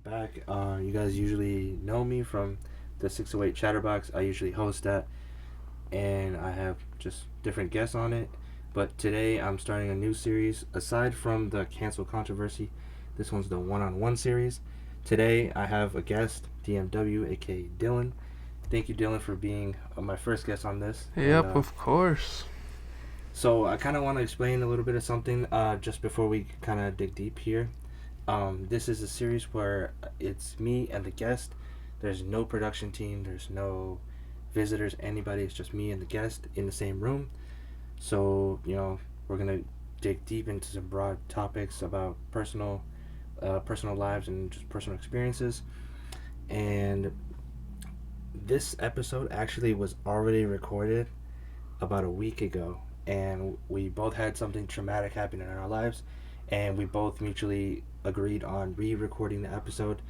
back. You guys usually know me from the 608 Chatterbox. I usually host that, and I have just different guests on it. But today I'm starting a new series. Aside from the cancel controversy, this one's the one-on-one series. Today I have a guest, DMW, aka Dillon. Thank you, Dillon, for being my first guest on this. Yep, of course. So I kind of want to explain a little bit of something just before we kind of dig deep here. This is a series where it's me and the guest. There's no production team. There's no visitors, anybody. It's just me and the guest in the same room. So, we're going to dig deep into some broad topics about personal lives and just personal experiences. And this episode actually was already recorded about a week ago. And we both had something traumatic happen in our lives, and we both mutually agreed on re-recording the episode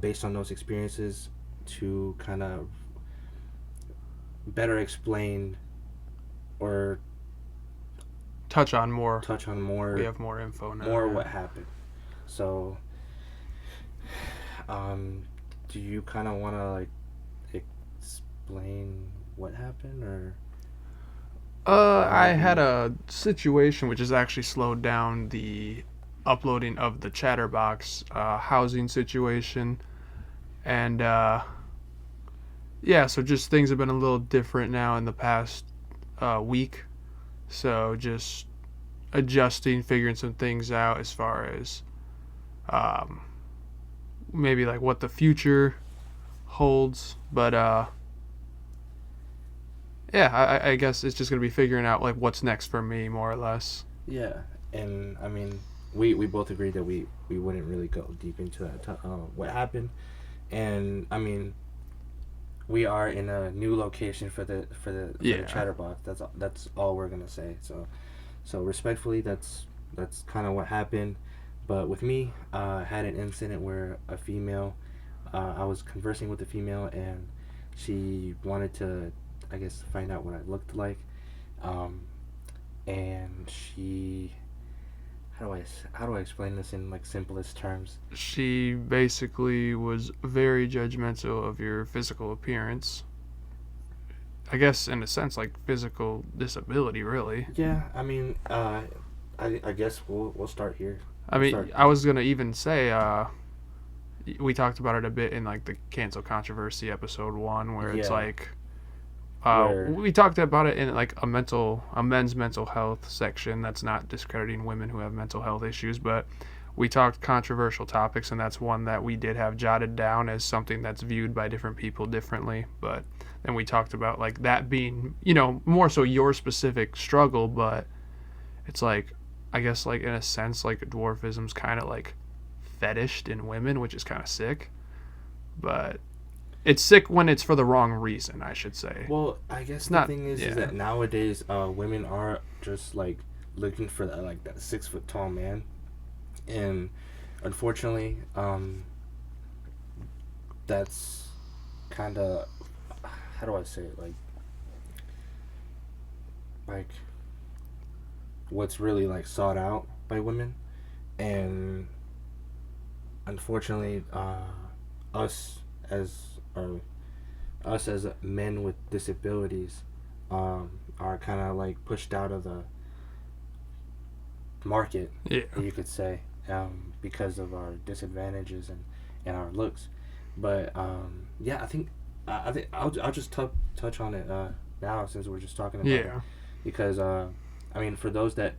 based on those experiences to kind of better explain or touch on more. We have more info now. More what happened. So, do you kind of want to explain what happened, or? I had a situation which has actually slowed down the uploading of the Chatterbox housing situation. And, so just things have been a little different now in the past week. So just adjusting, figuring some things out as far as maybe like what the future holds. But, I guess it's just going to be figuring out like what's next for me, more or less. Yeah, and I mean, we both agreed that we wouldn't really go deep into that what happened, and I mean, we are in a new location for the Chatterbox. That's all we're gonna say. So respectfully, that's kind of what happened. But with me, I had an incident where a female, I was conversing with a female, and she wanted to, I guess, find out what I looked like, and she, how do I explain this in like simplest terms? She basically was very judgmental of your physical appearance. I guess in a sense like physical disability, really. Yeah, I mean, I guess we'll start here. I was gonna even say we talked about it a bit in like the cancel controversy episode 1, where it's like. We talked about it in like a men's mental health section. That's not discrediting women who have mental health issues, but we talked controversial topics, and that's one that we did have jotted down as something that's viewed by different people differently. But then we talked about like that being, more so your specific struggle, but it's like, I guess like in a sense like dwarfism's kind of like fetished in women, which is kind of sick. But it's sick when it's for the wrong reason, I should say. Well, I guess the thing is that nowadays women are just like looking for that 6 foot tall man, and unfortunately, that's kind of, how do I say it, like what's really like sought out by women, and unfortunately, us as men with disabilities are kind of like pushed out of the market, you could say, because of our disadvantages and our looks. But I think I'll just touch on it now, since we're just talking about it, because I mean, for those that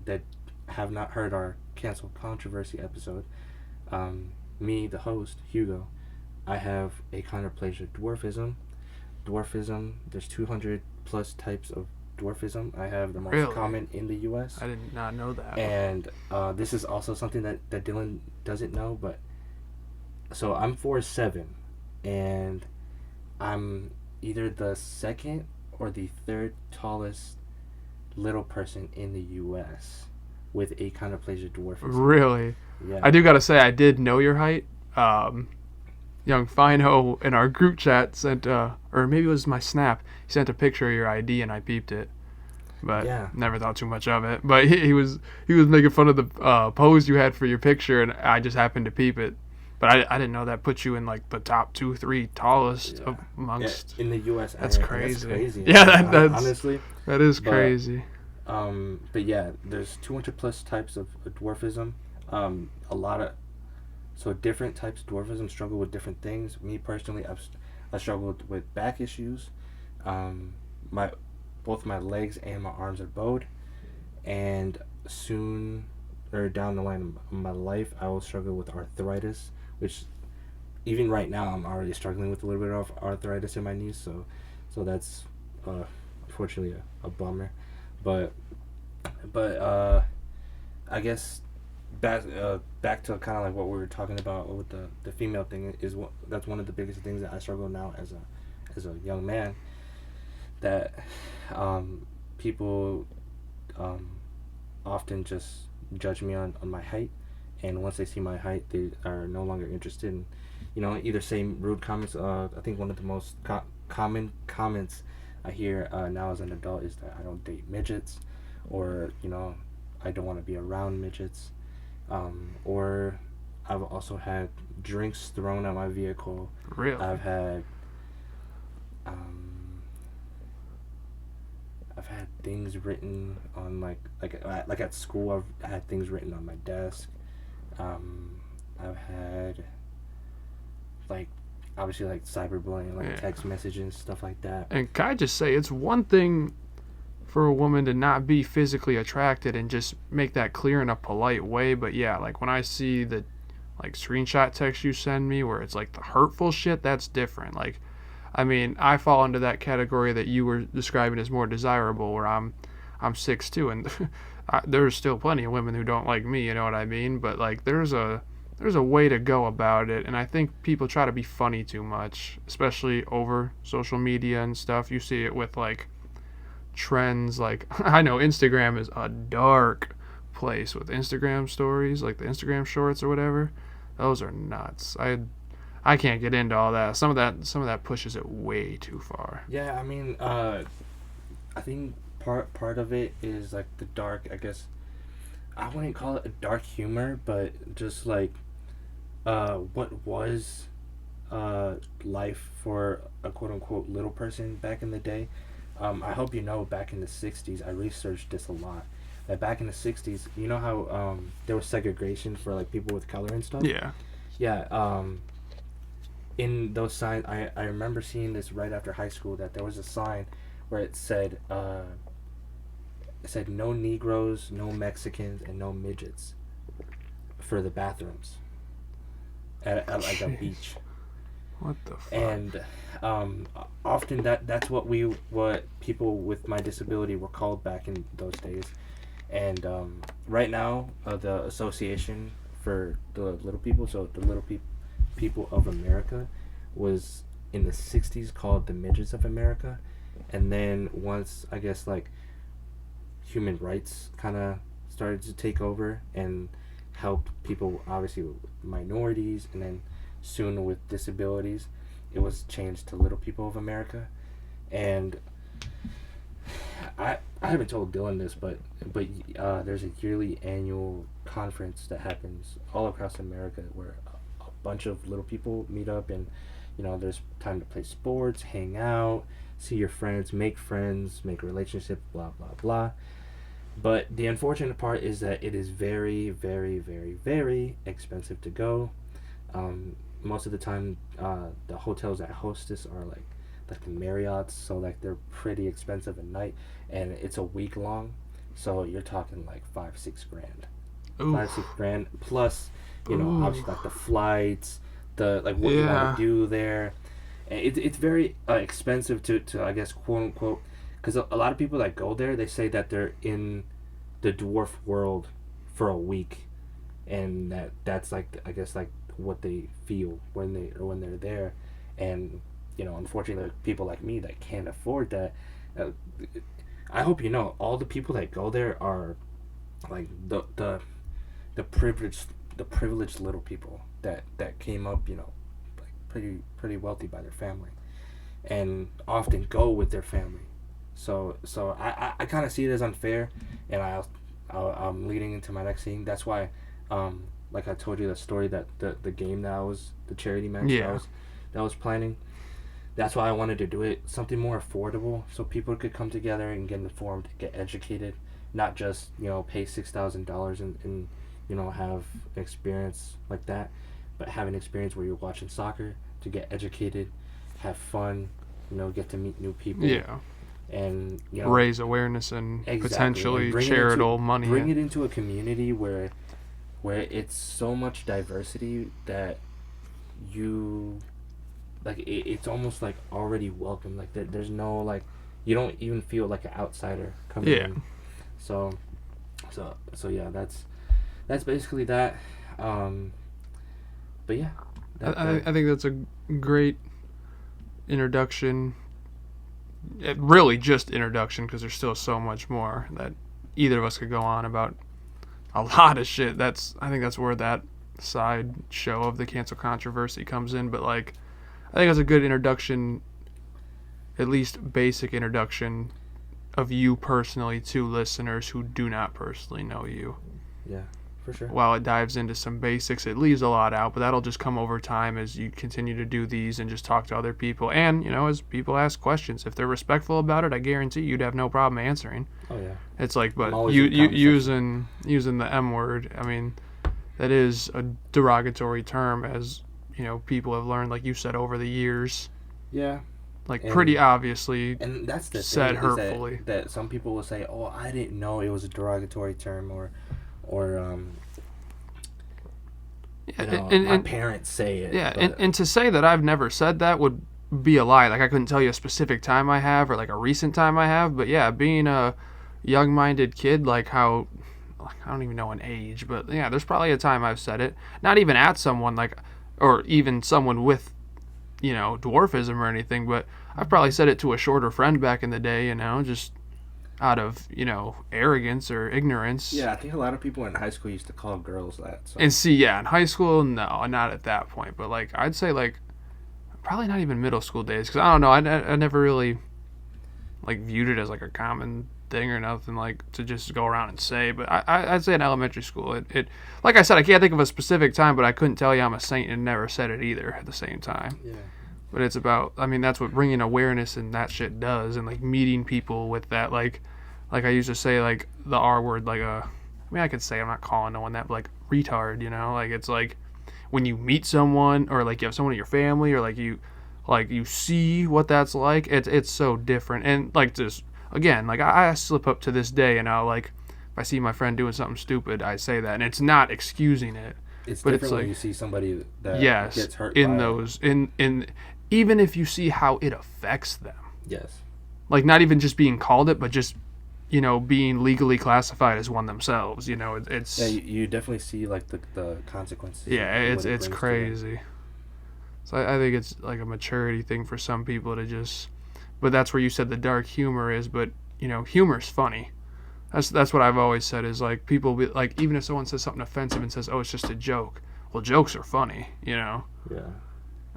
have not heard our cancel controversy episode, me, the host, Hugo, I have achondroplasia dwarfism. There's 200 plus types of dwarfism. I have the most common in the U.S. I did not know that. And this is also something that Dillon doesn't know, but so I'm 4'7", and I'm either the second or the third tallest little person in the U.S. with achondroplasia dwarfism. Really? Yeah. I do gotta say, I did know your height. Young Fino in our group chat sent, or maybe it was my Snap, he sent a picture of your ID and I peeped it. But never thought too much of it. But he was making fun of the pose you had for your picture, and I just happened to peep it. But I didn't know that put you in like the top 2-3 tallest amongst in the U.S. That's crazy. That's crazy. Yeah, that's honestly. That is crazy. But yeah, there's 200 plus types of dwarfism. A lot of different types of dwarfism struggle with different things. Me personally, I struggled with back issues. My both my legs and my arms are bowed, and soon or down the line of my life, I will struggle with arthritis, which even right now I'm already struggling with a little bit of arthritis in my knees. So that's unfortunately a bummer, but I guess back to kind of like what we were talking about with the female thing is that's one of the biggest things that I struggle now as a young man, that people often just judge me on my height, and once they see my height they are no longer interested in either saying rude comments. I think one of the most common comments I hear now as an adult is that I don't date midgets, or I don't want to be around midgets, or I've also had drinks thrown at my vehicle. Really? I've had things written on like at school. I've had things written on my desk. I've had obviously cyberbullying, text messages, stuff like that. And can I just say, it's one thing for a woman to not be physically attracted and just make that clear in a polite way, but yeah, when I see the screenshot text you send me where it's the hurtful shit, that's different. I fall into that category that you were describing as more desirable, where I'm 6'2", and there's still plenty of women who don't like me, you know what I mean? But there's a way to go about it, and I think people try to be funny too much, especially over social media and stuff. You see it with trends. I know Instagram is a dark place with Instagram stories, the Instagram shorts or whatever. Those are nuts. I can't get into all that. Some of that pushes it way too far. Yeah, I think part of it is the dark, I guess. I wouldn't call it a dark humor, but just what was life for a quote unquote little person back in the day. I hope back in the 60s, I researched this a lot. That back in the 60s, you know how there was segregation for people with color and stuff? Yeah. Yeah. In those signs, I remember seeing this right after high school, that there was a sign where it said no Negroes, no Mexicans, and no midgets for the bathrooms at a beach. What the fuck? And often that's what people with my disability were called back in those days. And right now, the Association for the Little People, so the Little People of America, was in the 60s called the Midgets of America. And then once, I guess, human rights kind of started to take over and helped people, obviously, with minorities, and then soon with disabilities, it was changed to Little People of America. And I haven't told Dillon this, but there's a yearly annual conference that happens all across America where a bunch of little people meet up, and there's time to play sports, hang out, see your friends, make relationships, blah blah blah. But the unfortunate part is that it is very, very, very, very expensive to go. Most of the time, the hotels that host this are like the Marriotts, so they're pretty expensive at night, and it's a week long, so you're talking $5-6 grand. Oof. 5-6 grand plus, obviously the flights, the what you want to do there. And it's very expensive to I guess, quote unquote, because a lot of people that go there, they say that they're in the dwarf world for a week, and that's I guess what they feel when they're there. And unfortunately, people like me that can't afford that, I hope all the people that go there are the privileged little people that came up pretty wealthy by their family, and often go with their family. So I kind of see it as unfair, and I'm leading into my next thing. That's why like I told you, the story that the game that I was, the charity match that I was planning. That's why I wanted to do it, something more affordable, so people could come together and get informed, get educated, not just pay $6,000 and have an experience like that, but have an experience where you're watching soccer to get educated, have fun, get to meet new people. Yeah. And raise awareness and potentially and charitable money. Bring it into a community where it's so much diversity that you like it's almost like already welcome. Like there's no like you don't even feel like an outsider coming in. So yeah, that's basically that. But yeah, I think that's a great introduction. Really just introduction, because there's still so much more that either of us could go on about. A lot of shit. I think that's where that side show of the cancel controversy comes in. But like, I think it's a good introduction, at least basic introduction of you personally to listeners who do not personally know you. Yeah, for sure. While it dives into some basics, it leaves a lot out, but that'll just come over time as you continue to do these and just talk to other people. And, as people ask questions, if they're respectful about it, I guarantee you'd have no problem answering. Oh, yeah. It's like, but you using the M word, I mean, that is a derogatory term, as, people have learned, like you said, over the years. Yeah. Like, and pretty obviously and that's the said thing, hurtfully. That some people will say, oh, I didn't know it was a derogatory term, or my parents say it. Yeah, and to say that I've never said that would be a lie. Like, I couldn't tell you a specific time I have, or like a recent time I have, but yeah, being a young-minded kid, like how, I don't even know an age, but yeah, there's probably a time I've said it, not even at someone, like, or even someone with, dwarfism or anything, but I've probably said it to a shorter friend back in the day, just out of, arrogance or ignorance. Yeah, I think a lot of people in high school used to call girls that. So. And see, yeah, in high school, no, not at that point. But, like, I'd say, like, probably not even middle school days. Because, I don't know, I never really, like, viewed it as, like, a common thing or nothing, like, to just go around and say. But I'd say in elementary school, it like I said, I can't think of a specific time, but I couldn't tell you I'm a saint and never said it either at the same time. Yeah. But it's about, I mean, that's what bringing awareness and that shit does, and like meeting people with that, like I used to say, like the R word, like I could say, I'm not calling no one that, but like retard, like it's like when you meet someone, or like you have someone in your family, or like you see what that's like, it's so different. And like just again, like I slip up to this day, and like if I see my friend doing something stupid, I say that, and it's not excusing it. It's but different it's like, when you see somebody that gets hurt in by those in even if you see how it affects them. Yes. Like not even just being called it, but just being legally classified as one themselves. It's yeah. You definitely see like the consequences. Yeah, it's crazy. So I think it's like a maturity thing for some people to just. But that's where you said the dark humor is. But humor's funny. That's what I've always said is like people be like, even if someone says something offensive and says, oh, it's just a joke. Well, jokes are funny. Yeah.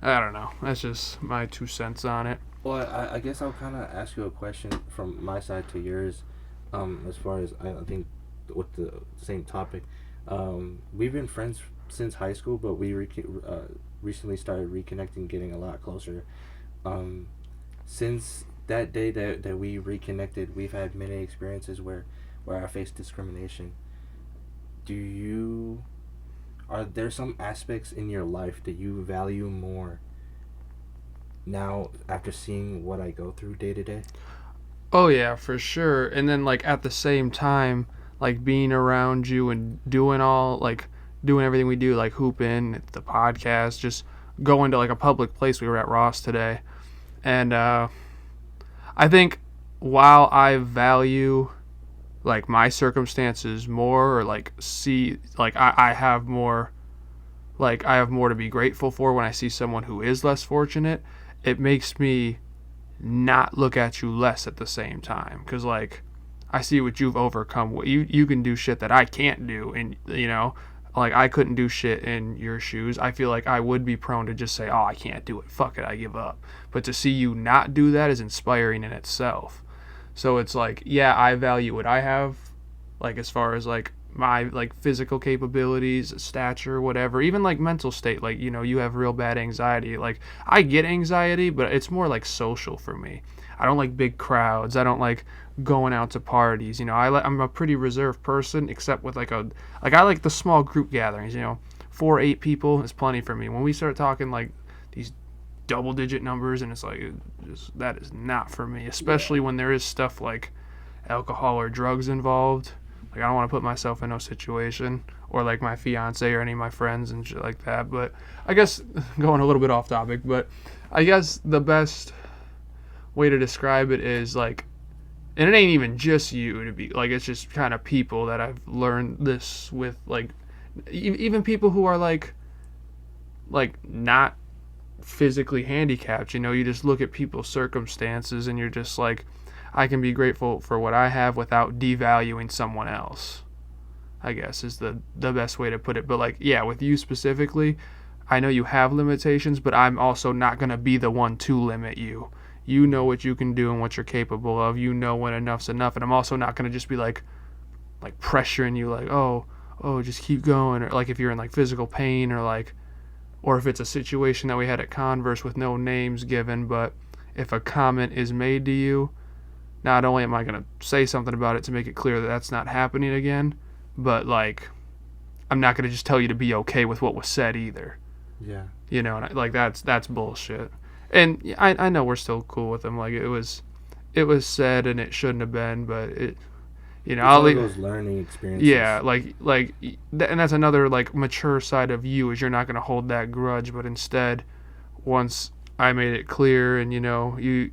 I don't know. That's just my 2 cents on it. Well, I guess I'll kind of ask you a question from my side to yours, as far as I think with the same topic. We've been friends since high school, but we recently started reconnecting, getting a lot closer. Since that day that we reconnected, we've had many experiences where I faced discrimination. Are there some aspects in your life that you value more now after seeing what I go through day to day? Oh yeah, for sure. And then like at the same time, like being around you and doing everything we do, like hooping, the podcast, just going to like a public place. We were at Ross today, and I think while I value like my circumstances more, or like see like I have more, like I have more to be grateful for when I see someone who is less fortunate, it makes me not look at you less at the same time, because like I see what you've overcome. What you can do shit that I can't do, and like I couldn't do shit in your shoes. I feel like I would be prone to just say, oh, I can't do it, fuck it, I give up. But to see you not do that is inspiring in itself. So it's like, yeah, I value what I have, like as far as like my like physical capabilities, stature, whatever, even like mental state. Like, you know, you have real bad anxiety. Like, I get anxiety, but it's more like social for me. I don't like big crowds. I don't like going out to parties. You know, I'm a pretty reserved person, except with like I like the small group gatherings. You know, 4 8 people is plenty for me. When we start talking like these double digit numbers, and it's like that is not for me, especially when there is stuff like alcohol or drugs involved. Like, I don't want to put myself in no situation, or like my fiance or any of my friends and shit like that. But I guess going a little bit off topic, but I guess the best way to describe it is like, and it ain't even just you to be like, it's just kind of people that I've learned this with, like even people who are like not physically handicapped. You know, you just look at people's circumstances and you're just like, I can be grateful for what I have without devaluing someone else, I guess is the best way to put it. But like, yeah, with you specifically, I know you have limitations, but I'm also not going to be the one to limit you. You know what you can do and what you're capable of. You know when enough's enough. And I'm also not going to just be like pressuring you, like, oh, just keep going. Or like if you're in like physical pain, or like, or if it's a situation that we had at Converse with no names given, but if a comment is made to you, not only am I going to say something about it to make it clear that that's not happening again, but like, I'm not going to just tell you to be okay with what was said either. Yeah. You know, and like that's bullshit. And I know we're still cool with him. Like, it was said and it shouldn't have been, but it, you know, I'll those learning experiences. Yeah, and that's another like mature side of you, is you're not going to hold that grudge, but instead, once I made it clear, and you know, you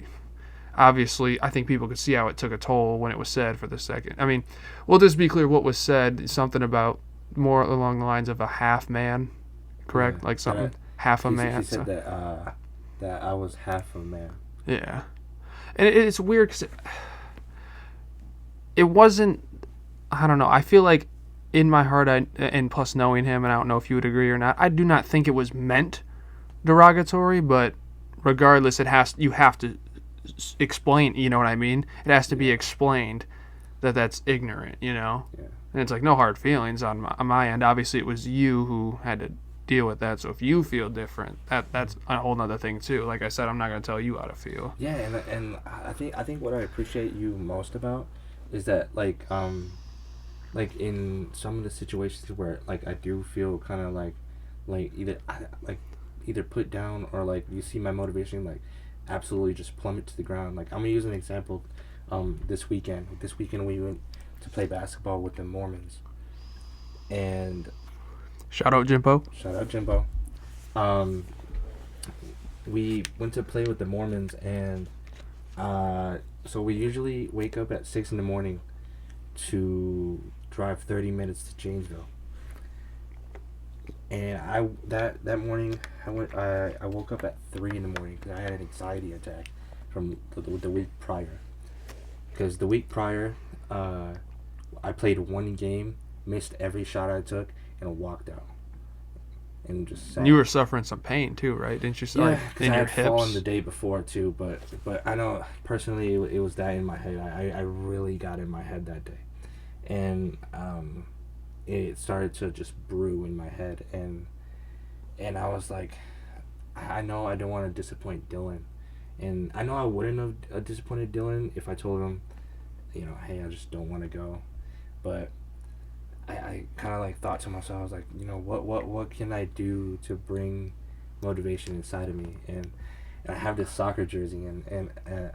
obviously, I think people could see how it took a toll when it was said for the second. I mean, we'll just be clear what was said. Something about more along the lines of a half man, correct? Yeah, like something half a man. She said that I was half a man. Yeah, and it's weird because it wasn't. I don't know. I feel like in my heart, and plus knowing him, and I don't know if you would agree or not, I do not think it was meant derogatory. But regardless, you have to explain. You know what I mean? It has to be explained that that's ignorant. You know. Yeah. And it's like no hard feelings on my end. Obviously, it was you who had to deal with that. So if you feel different, that's a whole nother thing too. Like I said, I'm not gonna tell you how to feel. Yeah, and I think what I appreciate you most about is that like in some of the situations where like I do feel kind of like either put down, or like you see my motivation like absolutely just plummet to the ground. Like, I'm gonna use an example. This weekend we went to play basketball with the Mormons, and shout out Jimbo. We went to play with the Mormons, and so we usually wake up at 6 a.m. to drive 30 minutes to Janesville. And that morning I woke up at 3 a.m. because I had an anxiety attack from the week prior. Because the week prior, I played one game, missed every shot I took, and walked out. And just sat. You were suffering some pain too, right? Didn't you? Yeah, because I had fallen the day before too. But I know personally it was that in my head. I really got in my head that day, and it started to just brew in my head, and I was like, I know I don't want to disappoint Dillon, and I know I wouldn't have disappointed Dillon if I told him, you know, hey, I just don't want to go, but I kind of like thought to myself, I was like, you know, what can I do to bring motivation inside of me, and I have this soccer jersey, and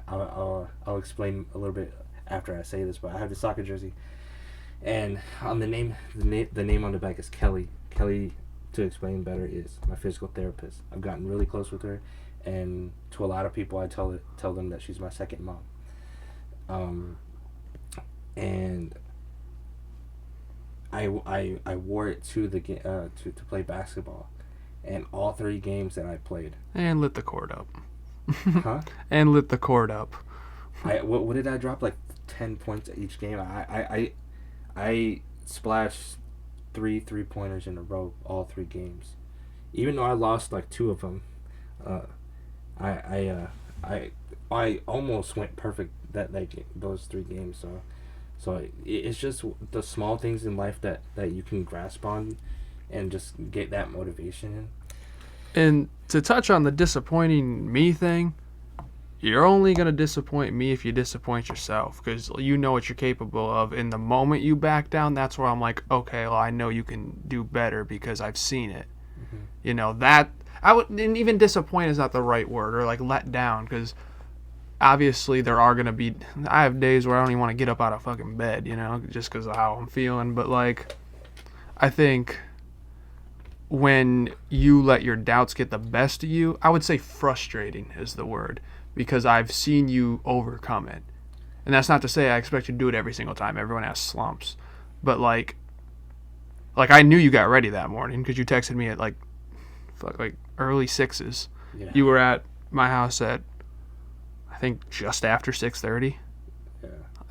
I'll explain a little bit after I say this, but I have this soccer jersey, and on the name on the back is Kelly. Kelly, to explain better, is my physical therapist. I've gotten really close with her, and to a lot of people I tell them that she's my second mom. And I wore it to the to play basketball, and all 3 games that I played. And lit the cord up. Huh? And lit the cord up. What did I drop, like 10 points each game? I splashed 3 3-pointers in a row all 3 games, even though I lost like 2 of them. I almost went perfect those 3 games. So it's just the small things in life that you can grasp on and just get that motivation in. And to touch on the disappointing me thing, you're only going to disappoint me if you disappoint yourself, because you know what you're capable of. In the moment you back down, that's where I'm like, okay, well, I know you can do better because I've seen it. Mm-hmm. You know, that, and even disappoint is not the right word, or like let down, because obviously there are going to be, I have days where I don't even want to get up out of fucking bed, you know, just because of how I'm feeling. But like, I think when you let your doubts get the best of you, I would say frustrating is the word, because I've seen you overcome it. And that's not to say I expect you to do it every single time. Everyone has slumps. But like I knew you got ready that morning because you texted me at like early 6s. Yeah. You were at my house at, I think, just after 6:30. Yeah.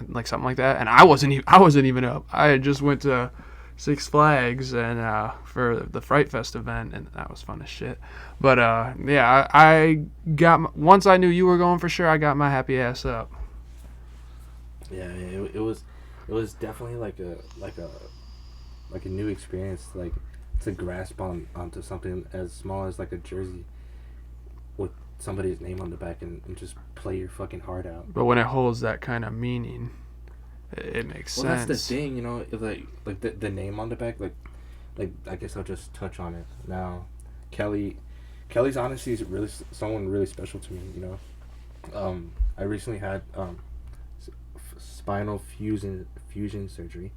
Like something like that. And I wasn't even up. I had just went to Six Flags and for the Fright Fest event, and that was fun as shit. But yeah, I got, once I knew you were going for sure, I got my happy ass up. Yeah, it was definitely like a new experience, like to grasp onto something as small as like a jersey with somebody's name on the back and just play your fucking heart out. But when it holds that kind of meaning, it makes sense. Well, that's the thing, you know, like the name on the back, like I guess I'll just touch on it now. Kelly's honestly is really someone really special to me, you know. I recently had spinal fusion surgery.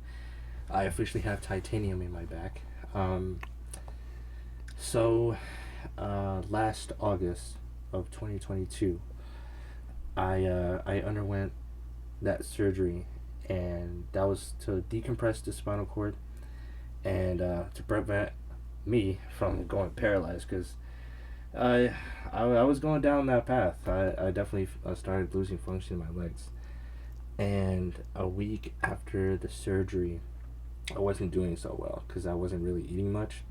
I officially have titanium in my back. So last August of 2022, I underwent that surgery, and that was to decompress the spinal cord and to prevent me from going paralyzed, because I was going down that path. I definitely started losing function in my legs, and a week after the surgery, I wasn't doing so well because I wasn't really eating much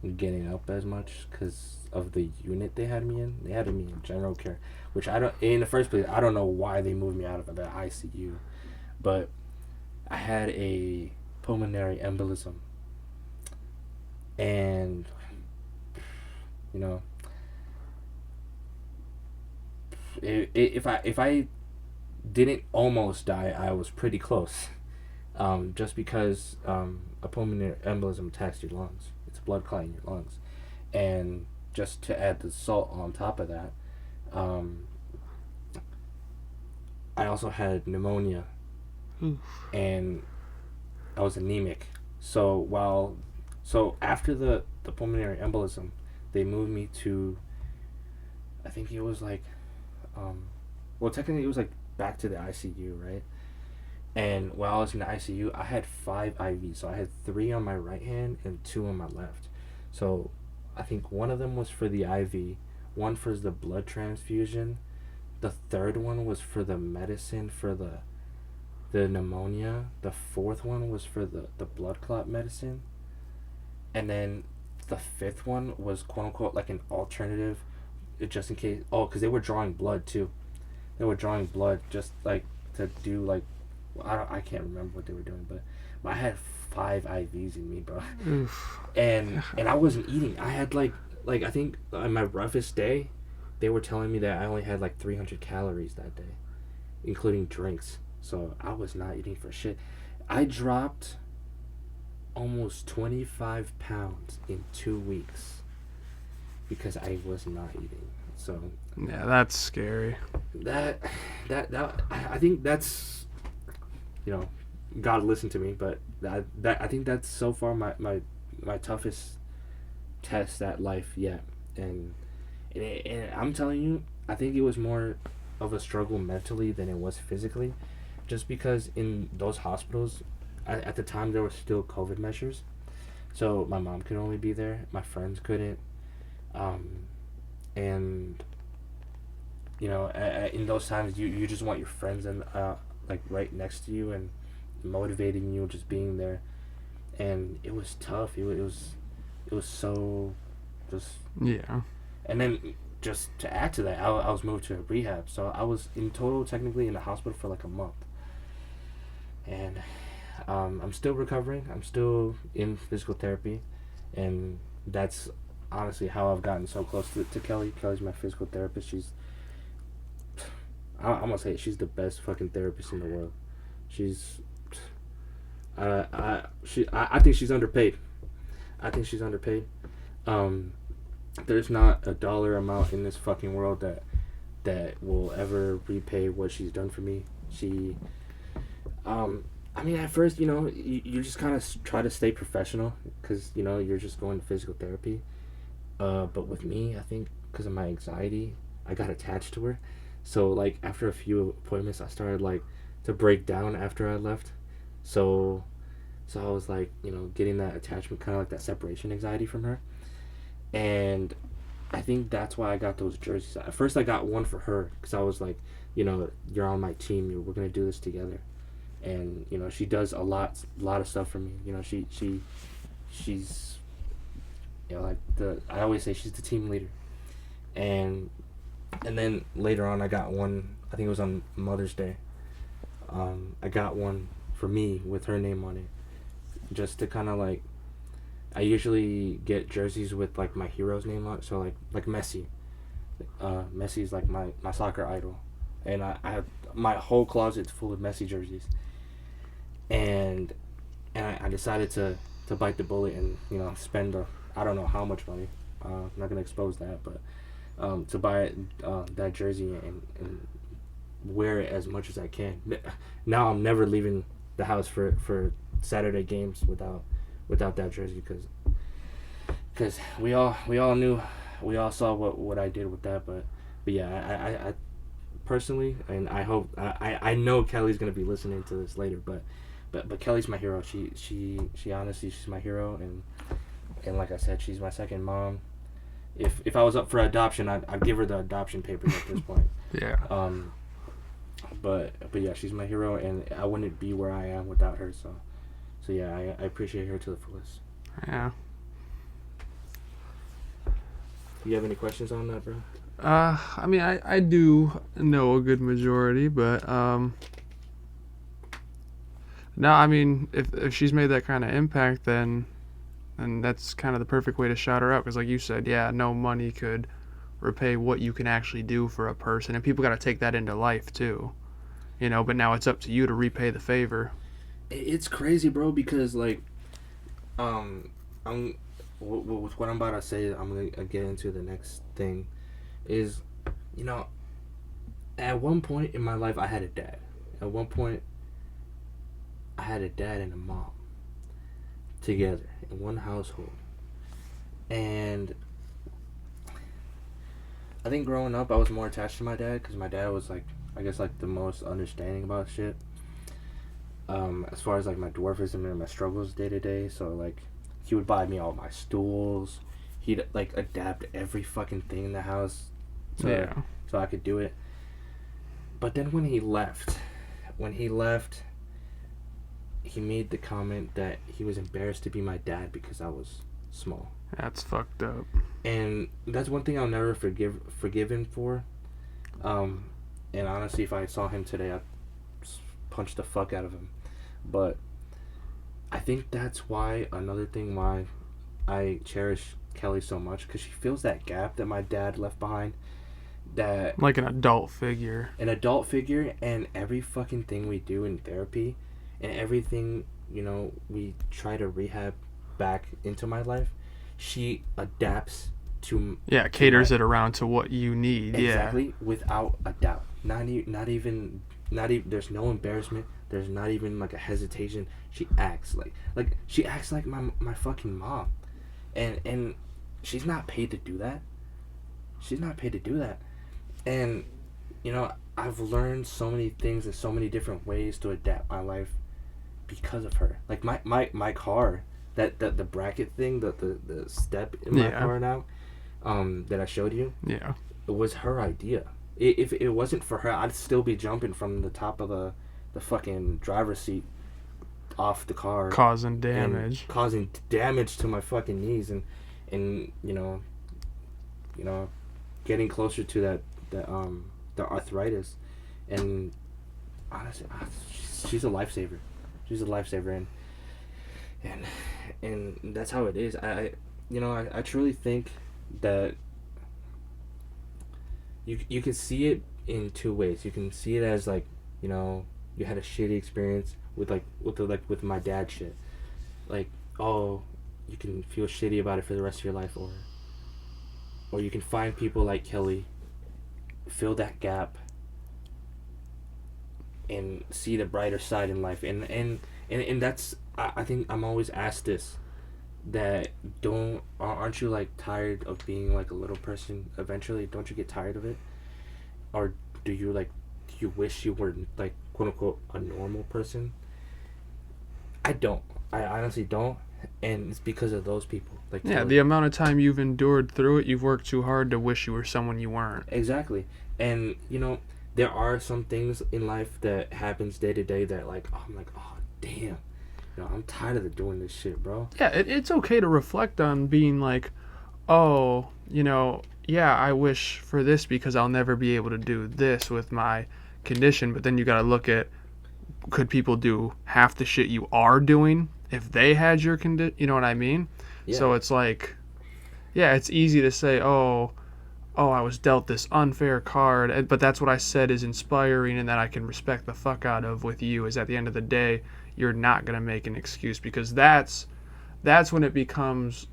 and getting up as much because of the unit they had me in. They had me in general care, which in the first place, I don't know why they moved me out of the ICU, but I had a pulmonary embolism, and you know, if I didn't almost die, I was pretty close. Just because a pulmonary embolism attacks your lungs. It's blood clot in your lungs. And just to add the salt on top of that, I also had pneumonia. Oof. And I was anemic. So after the pulmonary embolism, they moved me to, I think it was like, technically it was like back to the ICU, right? And while I was in the ICU, I had 5 IVs. So I had 3 on my right hand and 2 on my left. So I think one of them was for the IV, one for the blood transfusion. The third one was for the medicine for the pneumonia. The fourth one was for the blood clot medicine. And then the fifth one was quote unquote like an alternative, just in case. Oh, because they were drawing blood too. They were drawing blood just like to do like, I can't remember what they were doing, but I had 5 IVs in me, bro. Oof. And I wasn't eating. I had like I think on my roughest day, they were telling me that I only had like 300 calories that day, including drinks. So I was not eating for shit. I dropped almost 25 pounds in 2 weeks because I was not eating. So yeah, that's scary. That I think that's, you know, God listened to me, but that I think that's so far my toughest test at life yet. And I'm telling you, I think it was more of a struggle mentally than it was physically, just because in those hospitals, at the time there were still COVID measures, so my mom could only be there, my friends couldn't, and you know, in those times you just want your friends and like right next to you and motivating you, just being there, and it was tough. It was so just, yeah. And then just to add to that, I was moved to a rehab, so I was in total technically in the hospital for like a month. and I'm still recovering. I'm still in physical therapy, and that's honestly how I've gotten so close to Kelly. Kelly's my physical therapist. I'm gonna say it, she's the best fucking therapist in the world. She's, I think she's underpaid. I think she's underpaid. Um, there's not a dollar amount in this fucking world that will ever repay what she's done for me. I mean, at first, you just kind of try to stay professional because you're just going to physical therapy. But with me, I think because of my anxiety, I got attached to her. So like after a few appointments, I started like to break down after I left. So, so I was like, getting that attachment, kind of like that separation anxiety from her, and I think that's why I got those jerseys. At first, I got one for her because I was like, you're on my team. We're gonna do this together, and she does a lot of stuff for me. She's like I always say she's the team leader, and then later on I got one. I think it was on Mother's Day. I got one for me with her name on it, just to kind of like. I usually get jerseys with like my hero's name on it, so like Messi. Messi's like my soccer idol, and I have my whole closet's full of Messi jerseys, and I decided to bite the bullet and spend I don't know how much money. I'm not gonna expose that, but to buy that jersey and wear it as much as I can. Now I'm never leaving the house for Saturday games without that jersey because we all knew, we all saw what I did with that, but yeah, I personally, and I hope I know Kelly's gonna be listening to this later, but Kelly's my hero. She honestly, she's my hero, and like I said, she's my second mom. If I was up for adoption, I'd give her the adoption papers at this point. Yeah. But yeah, she's my hero, and I wouldn't be where I am without her. So yeah, I appreciate her to the fullest. Yeah. You have any questions on that, bro? I mean, I do know a good majority, but no, I mean, if she's made that kind of impact, then that's kind of the perfect way to shout her out, because like you said, yeah, no money could repay what you can actually do for a person, and people got to take that into life too, but now it's up to you to repay the favor. It's crazy, bro, because like I'm with what I'm about to say, I'm gonna get into the next thing is, at one point in my life I had a dad. At one point I had a dad and a mom together in one household, and I think growing up I was more attached to my dad because my dad was like, I guess, like the most understanding about shit, as far as like my dwarfism and my struggles day to day. So like he would buy me all my stools, he'd like adapt every fucking thing in the house so I could do it. But then when he left he made the comment that he was embarrassed to be my dad because I was small. That's fucked up. And that's one thing I'll never forgive him for. And honestly, if I saw him today, I'd punch the fuck out of him. But I think that's why, another thing why I cherish Kelly so much, because she fills that gap that my dad left behind. That like an adult figure. And every fucking thing we do in therapy, and everything we try to rehab back into my life, she adapts to caters it around to what you need. Exactly, without a doubt. Not even there's no embarrassment, there's not even like a hesitation. She acts like my fucking mom, and she's not paid to do that. And I've learned so many things in so many different ways to adapt my life because of her. Like my car, that the bracket thing, the step in my car now, that I showed you, it was her idea. If it wasn't for her, I'd still be jumping from the top of the fucking driver's seat off the car, causing damage to my fucking knees, and getting closer to the arthritis. And honestly, she's a lifesaver. she's a lifesaver, and that's how it is. I truly think that you can see it in two ways. You can see it as like, you had a shitty experience with my dad shit, like, oh, you can feel shitty about it for the rest of your life, or you can find people like Kelly, fill that gap, and see the brighter side in life. And that's, I think I'm always asked this, that aren't you like tired of being like a little person eventually? Don't you get tired of it? Or do you wish you were like, quote unquote, a normal person? I don't. I honestly don't. And it's because of those people. Like, yeah, the amount of time you've endured through it, you've worked too hard to wish you were someone you weren't. Exactly. And there are some things in life that happens day to day that, like, I'm like, oh damn, I'm tired of doing this shit, bro. Yeah, it's okay to reflect on being like, oh, yeah, I wish for this because I'll never be able to do this with my condition. But then you got to look at, could people do half the shit you are doing if they had your condition? You know what I mean? Yeah. So it's like, yeah, it's easy to say, oh, I was dealt this unfair card, but that's what I said is inspiring and that I can respect the fuck out of with you, is at the end of the day, you're not going to make an excuse, because that's when it becomes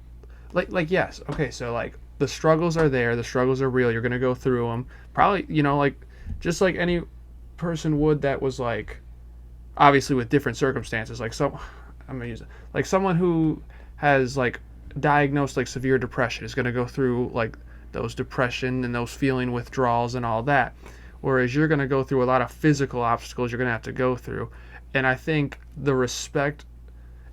like yes, okay, so like the struggles are there, the struggles are real, you're going to go through them, probably, like just like any person would that was like, obviously with different circumstances, like I'm going to use it, like someone who has like diagnosed like severe depression is going to go through like those depression and those feeling withdrawals and all that, whereas you're going to go through a lot of physical obstacles you're going to have to go through. And I think the respect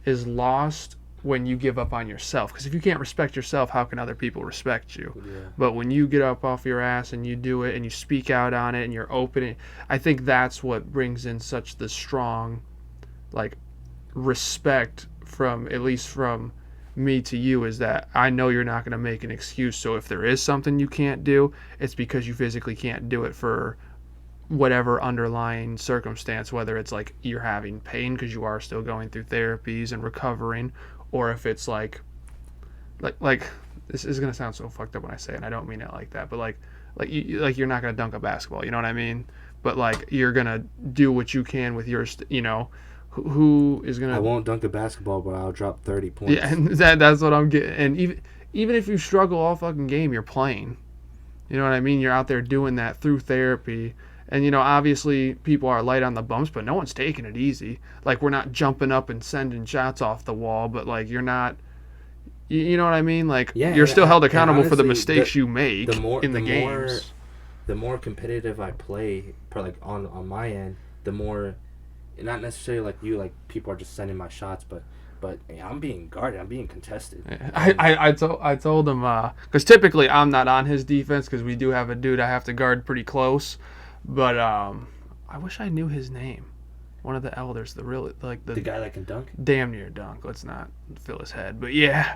is lost when you give up on yourself, because if you can't respect yourself, how can other people respect you? Yeah. But when you get up off your ass and you do it and you speak out on it and you're open, I think that's what brings in such the strong like respect from, at least from me to you, is that I know you're not going to make an excuse. So if there is something you can't do, it's because you physically can't do it for whatever underlying circumstance, whether it's like you're having pain because you are still going through therapies and recovering, or if it's like this is going to sound so fucked up when I say it, and I don't mean it like that, but like you're not going to dunk a basketball, you know what I mean? But like you're going to do what you can with your who is going to... I won't dunk a basketball, but I'll drop 30 points. Yeah, and that's what I'm getting. And even if you struggle all fucking game, you're playing. You know what I mean? You're out there doing that through therapy. And, obviously people are light on the bumps, but no one's taking it easy. Like, we're not jumping up and sending shots off the wall, but, like, you're not... You know what I mean? Like, yeah, you're still held accountable honestly, for the mistakes you make in the games. The more competitive I play, like, on my end, the more... Not necessarily like you, like people are just sending my shots, but I'm being guarded, I'm being contested. Yeah. I told him, because typically I'm not on his defense because we do have a dude I have to guard pretty close, but I wish I knew his name. One of the elders, the guy that can dunk? Damn near dunk. Let's not fill his head, but yeah.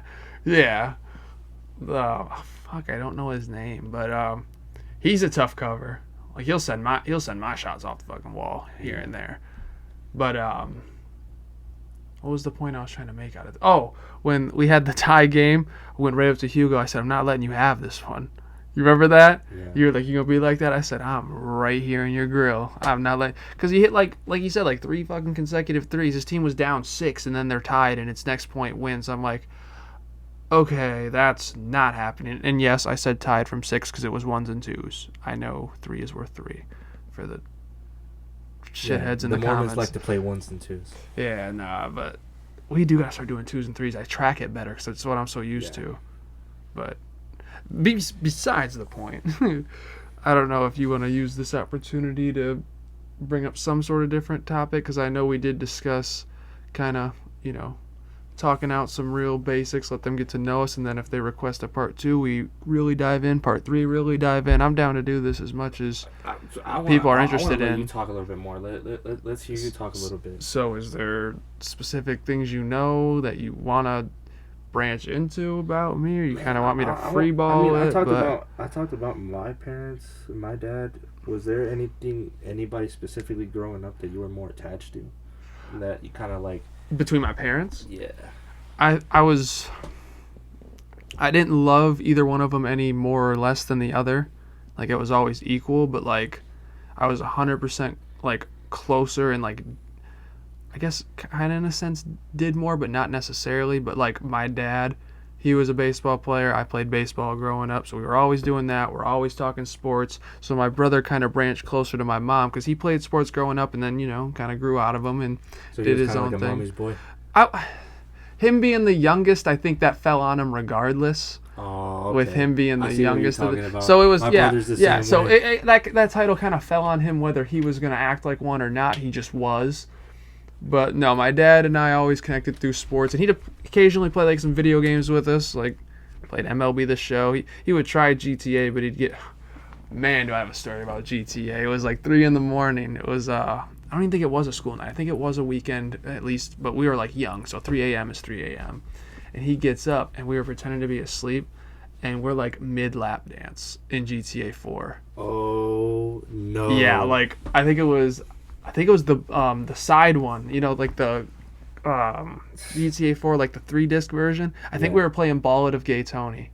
Fuck, I don't know his name, but he's a tough cover. Like he'll send my shots off the fucking wall here and there. But what was the point I was trying to make out of it? Oh, when we had the tie game, I went right up to Hugo. I said, I'm not letting you have this one. You remember that? Yeah. You were like, you gonna be like that? I said, I'm right here in your grill. I'm not letting... Because he hit, like you said, like 3 fucking consecutive threes. His team was down 6, and then they're tied, and its next point wins. I'm like, okay, that's not happening. And yes, I said tied from 6 because it was 1s and 2s. I know 3 is worth 3 for the... shitheads in the comments. The Mormons like to play 1s and 2s. Yeah, nah, but we do gotta start doing 2s and 3s. I track it better because that's what I'm so used to. But besides the point, I don't know if you want to use this opportunity to bring up some sort of different topic, because I know we did discuss kind of, talking out some real basics, let them get to know us, and then if they request a part 2, we really dive in. Part 3, really dive in. I'm down to do this as much as people are interested in. I want to let you talk a little bit more. Let's hear you talk a little bit. So is there specific things that you want to branch into about me, or you kind of want me to freeball it? I talked about my parents, my dad. Was there anybody specifically growing up that you were more attached to? that you kind of like between my parents? Yeah. I didn't love either one of them any more or less than the other. Like, it was always equal, but like I was 100% like closer and like I guess kind of in a sense did more, but not necessarily. But like my dad, he was a baseball player. I played baseball growing up, so we were always doing that. We're always talking sports. So my brother kind of branched closer to my mom because he played sports growing up, and then kind of grew out of them and did his own thing. Mommy's boy. Him being the youngest, I think that fell on him regardless. Oh, okay. With him being the youngest, so it was So that title kind of fell on him whether he was gonna act like one or not. He just was. But no, my dad and I always connected through sports, and he'd occasionally play like some video games with us, like played MLB The Show. He would try GTA, but he'd get. Man, do I have a story about GTA? It was like 3 a.m. It was I don't even think it was a school night. I think it was a weekend at least, but we were like young, so 3 a.m. is 3 a.m. And he gets up, and we were pretending to be asleep, and we're like mid-lap dance in GTA 4. Oh no! Yeah, like I think it was the side one, like the GTA 4, like the 3-disc version. I think we were playing Ballad of Gay Tony.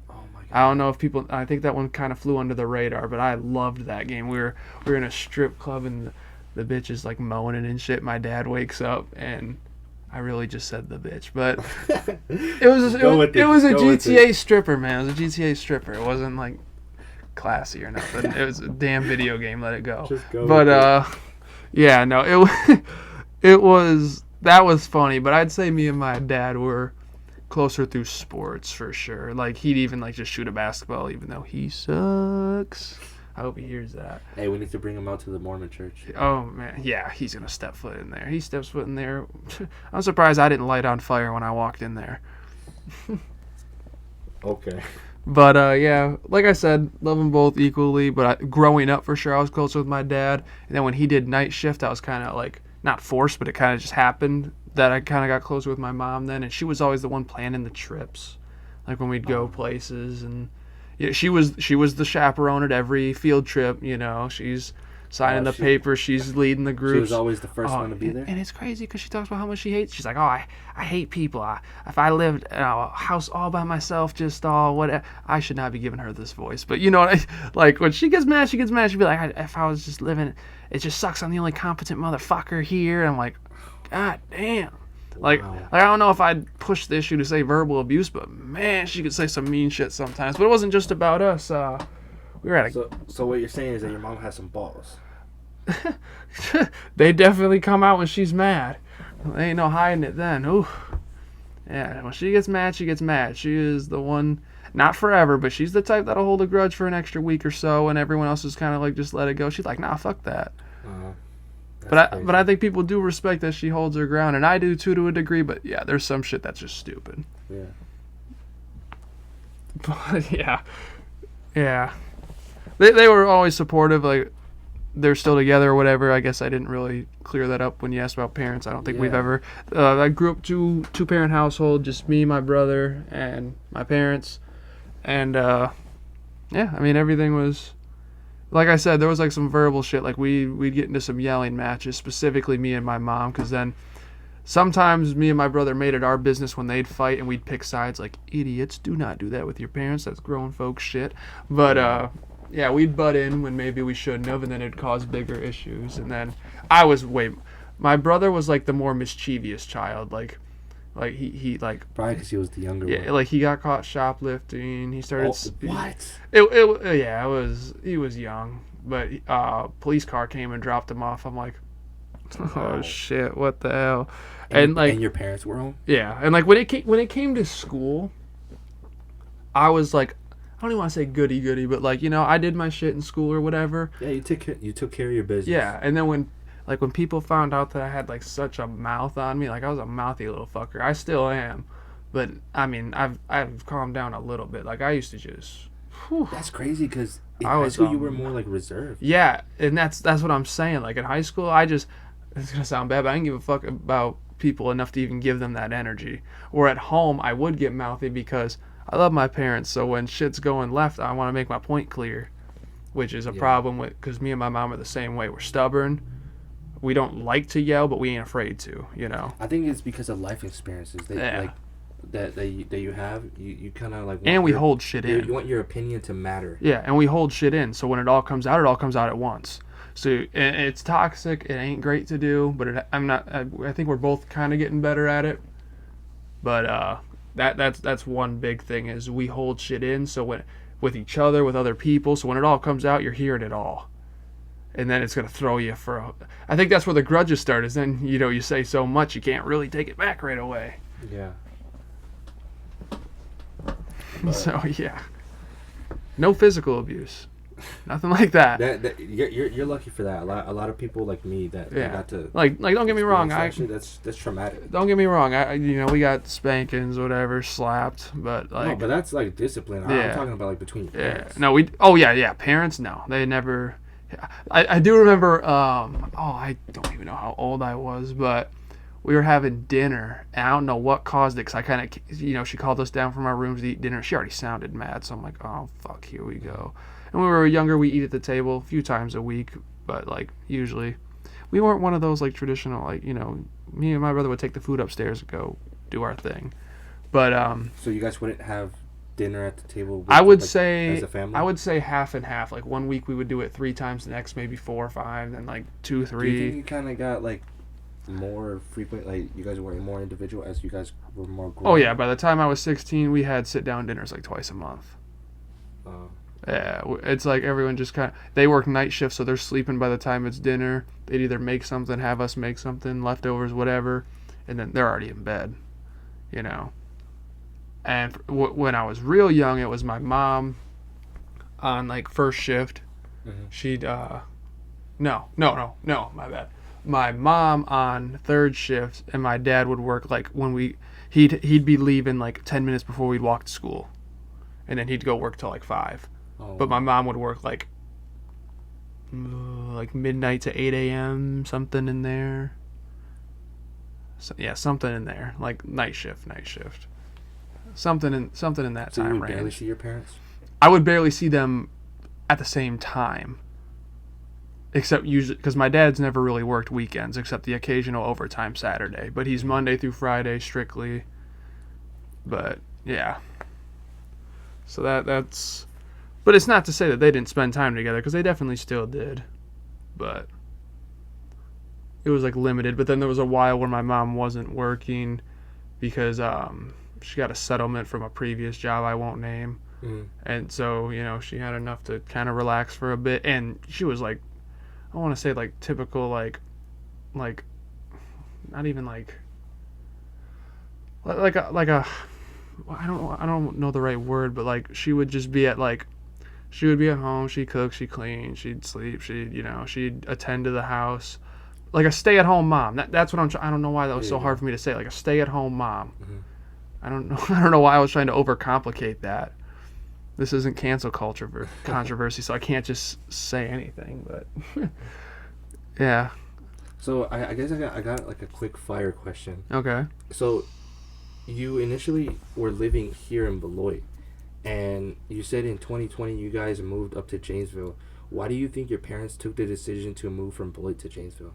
Oh my god! I don't know if people. I think that one kind of flew under the radar, but I loved that game. We were in a strip club and the bitch is like moaning and shit. My dad wakes up and I really just said the bitch, but it was a GTA stripper, man. It was a GTA stripper. It wasn't like classy or nothing. It was a damn video game. Let it go. Just go. But yeah, no, that was funny. But I'd say me and my dad were closer through sports for sure. Like he'd even like just shoot a basketball, even though he sucks. I hope he hears that. Hey, we need to bring him out to the Mormon church. Oh, man. Yeah, he's going to step foot in there. He steps foot in there. I'm surprised I didn't light on fire when I walked in there. Okay. But, yeah, like I said, love them both equally. But growing up, for sure, I was closer with my dad. And then when he did night shift, I was kind of like, not forced, but it kind of just happened that I kind of got closer with my mom then. And she was always the one planning the trips. Like when we'd go places and... Yeah, she was the chaperone at every field trip. She's signing the paper. She's leading the groups. She was always the first one to be there. And it's crazy because she talks about how much she hates. She's like, I hate people. If I lived in a house all by myself, just all whatever, I should not be giving her this voice. But like when she gets mad, she'd be like, if I was just living, it just sucks. I'm the only competent motherfucker here. And I'm like, God damn. Like, wow. I don't know if I'd push the issue to say verbal abuse, but man, she could say some mean shit sometimes. But it wasn't just about us. We were at So what you're saying is that your mom has some balls. They definitely come out when she's mad. There ain't no hiding it then. Ooh. Yeah, when she gets mad, she gets mad. She is the one, not forever, but she's the type that'll hold a grudge for an extra week or so, and everyone else is kind of like, just let it go. She's like, nah, fuck that. But I think people do respect that she holds her ground, and I do too to a degree. But yeah, there's some shit that's just stupid. Yeah. But yeah. They were always supportive. Like they're still together or whatever. I guess I didn't really clear that up when you asked about parents. I don't think we've ever. I grew up two parent household, just me, my brother, and my parents, and I mean everything was. Like I said, there was like some verbal shit. Like we'd get into some yelling matches, specifically me and my mom, because then sometimes me and my brother made it our business when they'd fight, and we'd pick sides. Like, idiots, do not do that with your parents. That's grown folks shit. But yeah, we'd butt in when maybe we shouldn't have, and then it'd cause bigger issues. And then my brother was like the more mischievous child. Like he like probably because he was the younger one. Yeah, like he got caught shoplifting. He started. What? He was young, but police car came and dropped him off. I'm like, oh shit, what the hell? And your parents were home. Yeah, and like when it came to school, I was like, I don't even want to say goody, but like I did my shit in school or whatever. Yeah, you took care of your business. Yeah, and then when people found out that I had like such a mouth on me, like I was a mouthy little fucker. I still am, but I mean I've calmed down a little bit. Like I used to just. Whew. That's crazy because in high school you were more like reserved. Yeah, and that's what I'm saying. Like in high school, it's gonna sound bad, but I didn't give a fuck about people enough to even give them that energy. Or at home, I would get mouthy because I love my parents. So when shit's going left, I want to make my point clear, which is a problem because me and my mom are the same way. We're stubborn. We don't like to yell, but we ain't afraid to, you know. I think it's because of life experiences. Like that you have. You kind of like. And we hold shit in. You want your opinion to matter. Yeah, and we hold shit in. So when it all comes out at once. So it's toxic. It ain't great to do, but I think we're both kind of getting better at it. But that's one big thing is we hold shit in. So with each other, with other people. So when it all comes out, you're hearing it all. And then it's going to throw you I think that's where the grudges start, is then, you say so much, you can't really take it back right away. Yeah. So, yeah. No physical abuse. Nothing like that. You're lucky for that. A lot of people like me that got to... Like don't get me wrong. Actually, that's traumatic. Don't get me wrong. We got spankings, whatever, slapped, but like... No, but that's like discipline. Yeah. I'm talking about like between your parents. No, parents, no. They never... I do remember, I don't even know how old I was, but we were having dinner, and I don't know what caused it, because I kind of, she called us down from our rooms to eat dinner. She already sounded mad, so I'm like, oh, fuck, here we go. And when we were younger, we eat at the table a few times a week, but, like, usually, we weren't one of those, like, traditional, like, me and my brother would take the food upstairs and go do our thing. But, So you guys wouldn't have dinner at the table with, I would like, say as a family? I would say half and half. Like 1 week we would do it 3 times, the next maybe 4 or 5, then like 2, 3. Do you think you kind of got like more frequent, like you guys were more individual as you guys were more grown? Oh yeah, by the time I was 16 we had sit down dinners like twice a month. Yeah, it's like everyone just they work night shifts, so they're sleeping by the time it's dinner. They'd either make something, have us make something, leftovers, whatever, and then they're already in bed, And when I was real young, it was my mom on like first shift. Mm-hmm. She'd no, my bad. My mom on third shift, and my dad would work like when he'd be leaving like 10 minutes before we'd walk to school, and then he'd go work till like 5. Oh. But my mom would work like midnight to 8 a.m. something in there. So, yeah, something in there, like night shift. Something in that time range. So you would barely see your parents? I would barely see them at the same time. Except usually, because my dad's never really worked weekends, except the occasional overtime Saturday. But he's Monday through Friday strictly. But, yeah. So that's... But it's not to say that they didn't spend time together, because they definitely still did. But it was, like, limited. But then there was a while where my mom wasn't working because... she got a settlement from a previous job I won't name. Mm-hmm. And so, she had enough to kind of relax for a bit. And she was like, I want to say like typical, like, not even like a, I don't know the right word, but like she would just be at home, she'd cook, she'd clean, she'd sleep, she'd attend to the house. Like a stay-at-home mom. That's what I don't know why that was so hard for me to say. Like a stay-at-home mom. Mm-hmm. I don't know why I was trying to overcomplicate that. This isn't cancel culture controversy, so I can't just say anything. But yeah. So I guess I got like a quick fire question. Okay. So you initially were living here in Beloit, and you said in 2020 you guys moved up to Janesville. Why do you think your parents took the decision to move from Beloit to Janesville?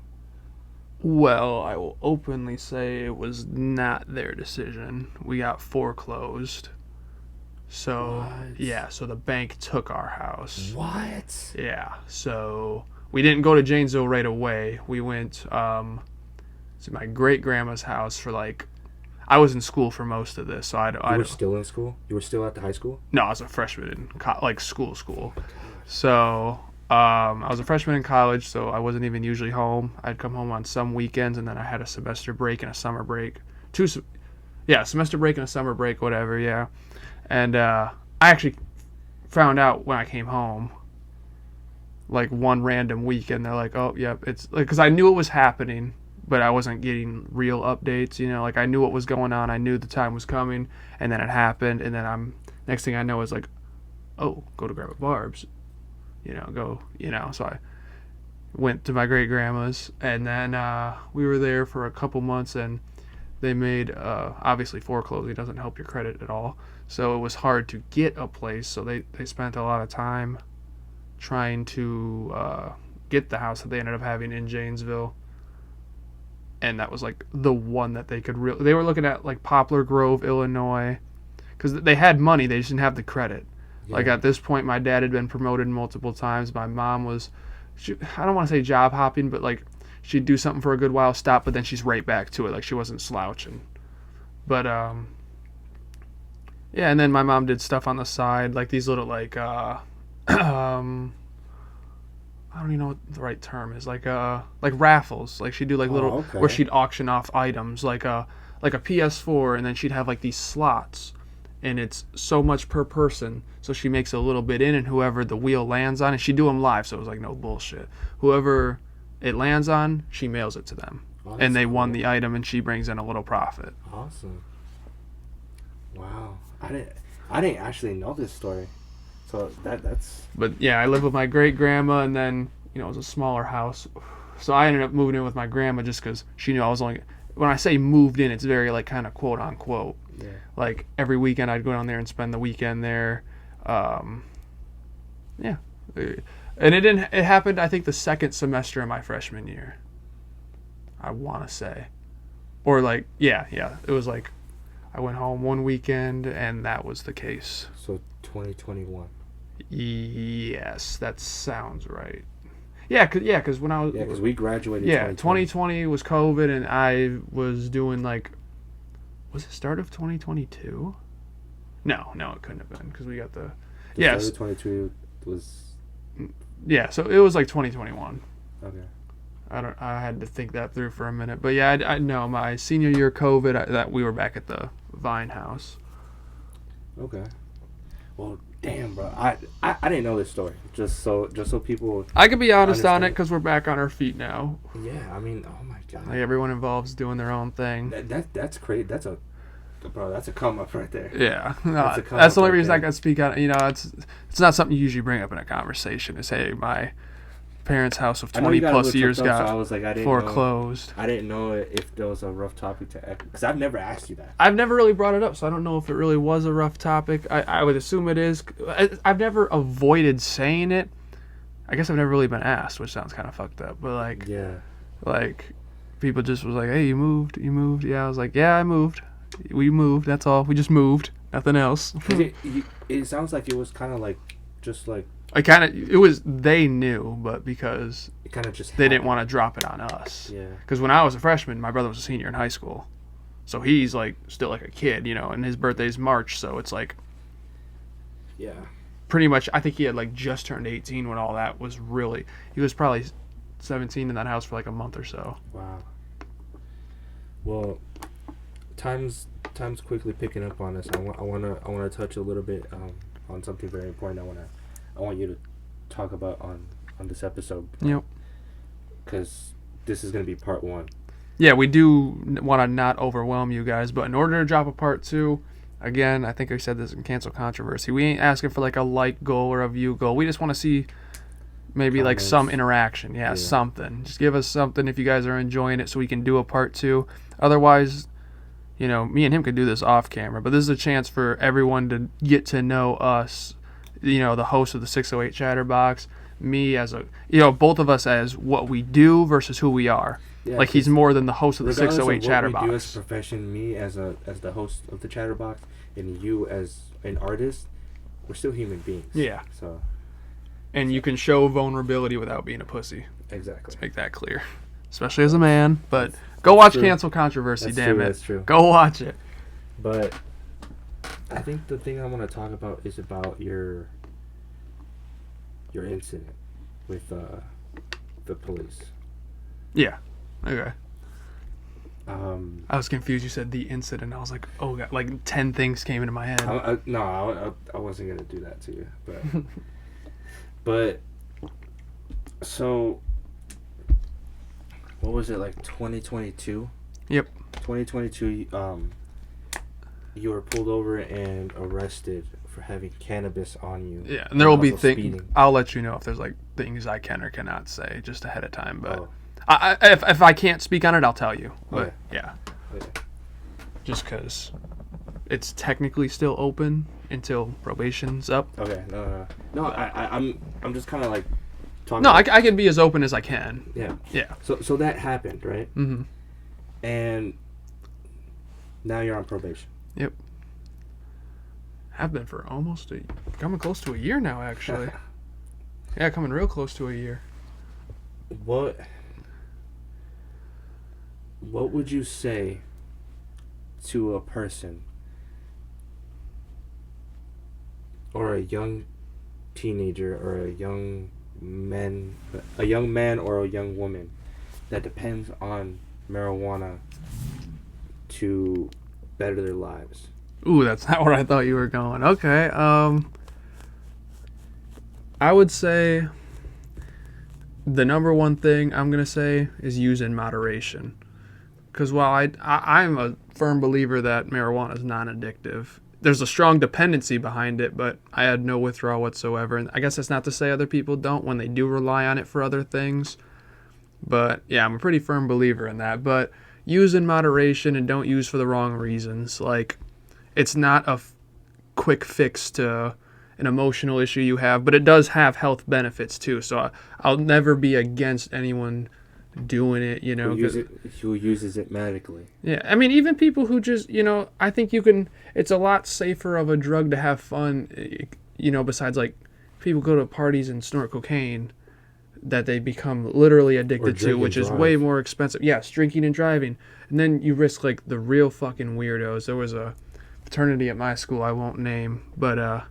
Well, I will openly say it was not their decision. We got foreclosed. So, what? Yeah, so the bank took our house. What? Yeah, so we didn't go to Janesville right away. We went to my great-grandma's house for like... I was in school for most of this, so I were still in school? You were still at the high school? No, I was a freshman in school. So... I was a freshman in college, so I wasn't even usually home. I'd come home on some weekends, and then I had a semester break and a summer break. Semester break and a summer break, whatever, yeah. And I actually found out when I came home, like one random weekend, they're like, oh, yep, it's... like, because I knew it was happening, but I wasn't getting real updates, like I knew what was going on. I knew the time was coming, and then it happened, and then next thing I know is like, oh, go to Grandma Barb's. So I went to my great-grandma's, and then we were there for a couple months, and they made, obviously foreclosing doesn't help your credit at all, so it was hard to get a place, so they spent a lot of time trying to get the house that they ended up having in Janesville, and that was like the one that they could really. They were looking at like Poplar Grove, Illinois, because they had money, they just didn't have the credit. Yeah. Like at this point, my dad had been promoted multiple times. My mom was, I don't want to say job hopping, but like she'd do something for a good while, stop, but then she's right back to it. Like she wasn't slouching. But yeah, and then my mom did stuff on the side, like these little like I don't even know what the right term is, like raffles. Like she'd do like little where she'd auction off items, like a PS4, and then she'd have like these slots, and it's so much per person. So she makes a little bit in, and whoever the wheel lands on, and she'd do them live, so it was like no bullshit. Whoever it lands on, she mails it to them, and they won the item, and she brings in a little profit. Awesome. Wow, I didn't actually know this story. So that's. But yeah, I lived with my great grandma, and then it was a smaller house, so I ended up moving in with my grandma just because she knew I was only. When I say moved in, it's very like kind of quote unquote. Yeah. Like every weekend I'd go down there and spend the weekend there. Yeah, and it happened. I think the second semester of my freshman year. I want to say, or like yeah, it was like I went home one weekend, and that was the case. So 2021. Yes, that sounds right. Yeah, cause when I was... Yeah, because we graduated 2020 was COVID, and I was doing like... Was it start of 2022? No, it couldn't have been, because we got the... Yes. Start of 2022 was... Yeah, so it was like 2021. Okay. I had to think that through for a minute. But yeah, I know my senior year COVID, that we were back at the Vine house. Okay. Well, damn, bro. I didn't know this story. Just so people. I could be honest on it because we're back on our feet now. Yeah, I mean, oh my god. Like everyone involved's doing their own thing. That's crazy. That's a come up right there. Yeah, that's the only reason I can speak on it. It's not something you usually bring up in a conversation. Is hey, my parents' house of 20 plus years got foreclosed. I didn't know if there was a rough topic to, because I've never asked you that. I've never really brought it up, so I don't know if it really was a rough topic. I would assume it is. I've never avoided saying it. I guess I've never really been asked, which sounds kind of fucked up. But like, yeah, like people just was like, "Hey, you moved?" Yeah, I was like, "Yeah, I moved. We moved. That's all. We just moved. Nothing else." It sounds like it was kind of like just like. It was, they knew, but because it kind of just they didn't want to drop it on us. Yeah. Because when I was a freshman, my brother was a senior in high school. So he's like still like a kid, and his birthday's March, so it's like. Yeah. Pretty much, I think he had like just turned 18 when all that was really. He was probably 17 in that house for like a month or so. Wow. Well, time's quickly picking up on us. I wanna touch a little bit on something very important. I want you to talk about on this episode. Yep. Because this is going to be part 1. Yeah, we do want to not overwhelm you guys, but in order to drop a part 2, again, I think I said this in Cancel Controversy, we ain't asking for like a like goal or a view goal. We just want to see maybe comments. Like some interaction. Yeah, something. Just give us something if you guys are enjoying it so we can do a part 2. Otherwise, me and him could do this off camera, but this is a chance for everyone to get to know us. The host of the 608 Chatterbox, me as both of us as what we do versus who we are. Yeah, like he's more than the host of the 608 Chatterbox. What we do as a profession, me as the host of the Chatterbox, and you as an artist, we're still human beings. Yeah. So. And you can show vulnerability without being a pussy. Exactly. Let's make that clear, especially as a man. But go watch Cancel Controversy. Damn it. That's true. Go watch it. But. I think the thing I want to talk about is about your incident with the police. Yeah. Okay. I was confused. You said the incident. I was like, oh god, like 10 things came into my head. I wasn't gonna do that to you, but so what was it like 2022? Yep. 2022. You were pulled over and arrested for having cannabis on you. Yeah, and there will be things. I'll let you know if there's like things I can or cannot say just ahead of time. But if I can't speak on it, I'll tell you. But yeah. Just because it's technically still open until probation's up. Okay, no. I'm just kind of like talking. No, I can be as open as I can. Yeah. Yeah. So that happened, right? Mm-hmm. And now you're on probation. Yep. Have been for coming close to a year now, actually. Yeah, coming real close to a year. What would you say to a person or a young teenager or a young man or a young woman that depends on marijuana to better their lives? Ooh, that's not where I thought you were going. Okay. I would say the number one thing I'm going to say is use in moderation. Because while I'm a firm believer that marijuana is non-addictive, there's a strong dependency behind it, but I had no withdrawal whatsoever. And I guess that's not to say other people don't when they do rely on it for other things. But yeah, I'm a pretty firm believer in that. But use in moderation and don't use for the wrong reasons. Like, it's not a quick fix to an emotional issue you have, but it does have health benefits too. So I'll never be against anyone doing it, you know. Who uses it medically. Yeah, I mean, even people who just, you know, I think it's a lot safer of a drug to have fun, you know, besides like people go to parties and snort cocaine that they become literally addicted to, which is way more expensive. Yes, drinking and driving. And then you risk like the real fucking weirdos. There was a fraternity at my school I won't name, but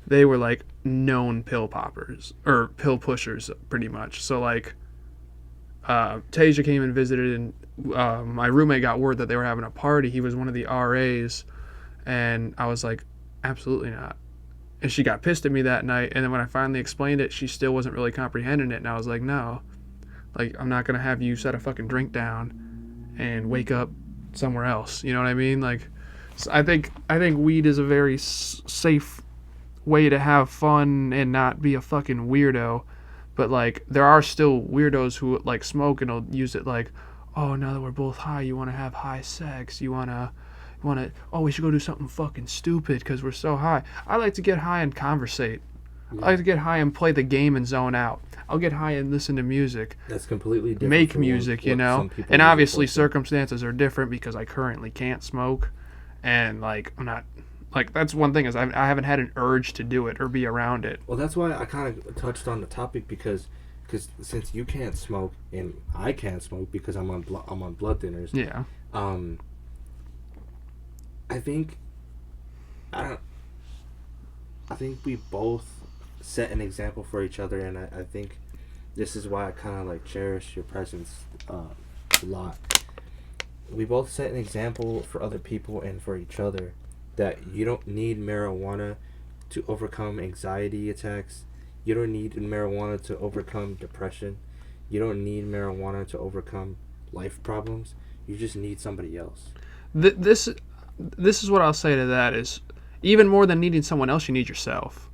they were like known pill poppers or pill pushers pretty much. So like Tasia came and visited, and my roommate got word that they were having a party. He was one of the RAs, and I was like, absolutely not. And she got pissed at me that night, and then when I finally explained it, she still wasn't really comprehending it, and I was like, no, like, I'm not gonna have you set a fucking drink down and wake up somewhere else, you know what I mean? Like, so I think weed is a very safe way to have fun and not be a fucking weirdo. But like, there are still weirdos who like smoke and will use it like, oh, now that we're both high, you want to have high sex, you want to, oh, we should go do something fucking stupid because we're so high. I like to get high and conversate. Yeah. I like to get high and play the game and zone out. I'll get high and listen to music. That's completely different. Make music, you know? And obviously circumstances are different because I currently can't smoke. And like, I'm not, like, that's one thing is I haven't had an urge to do it or be around it. Well, that's why I kind of touched on the topic because since you can't smoke and I can't smoke because I'm on blood thinners. Yeah. I think we both set an example for each other, and I think this is why I kind of like cherish your presence a lot. We both set an example for other people and for each other that you don't need marijuana to overcome anxiety attacks. You don't need marijuana to overcome depression. You don't need marijuana to overcome life problems. You just need somebody else. This is what I'll say to that is, even more than needing someone else, you need yourself.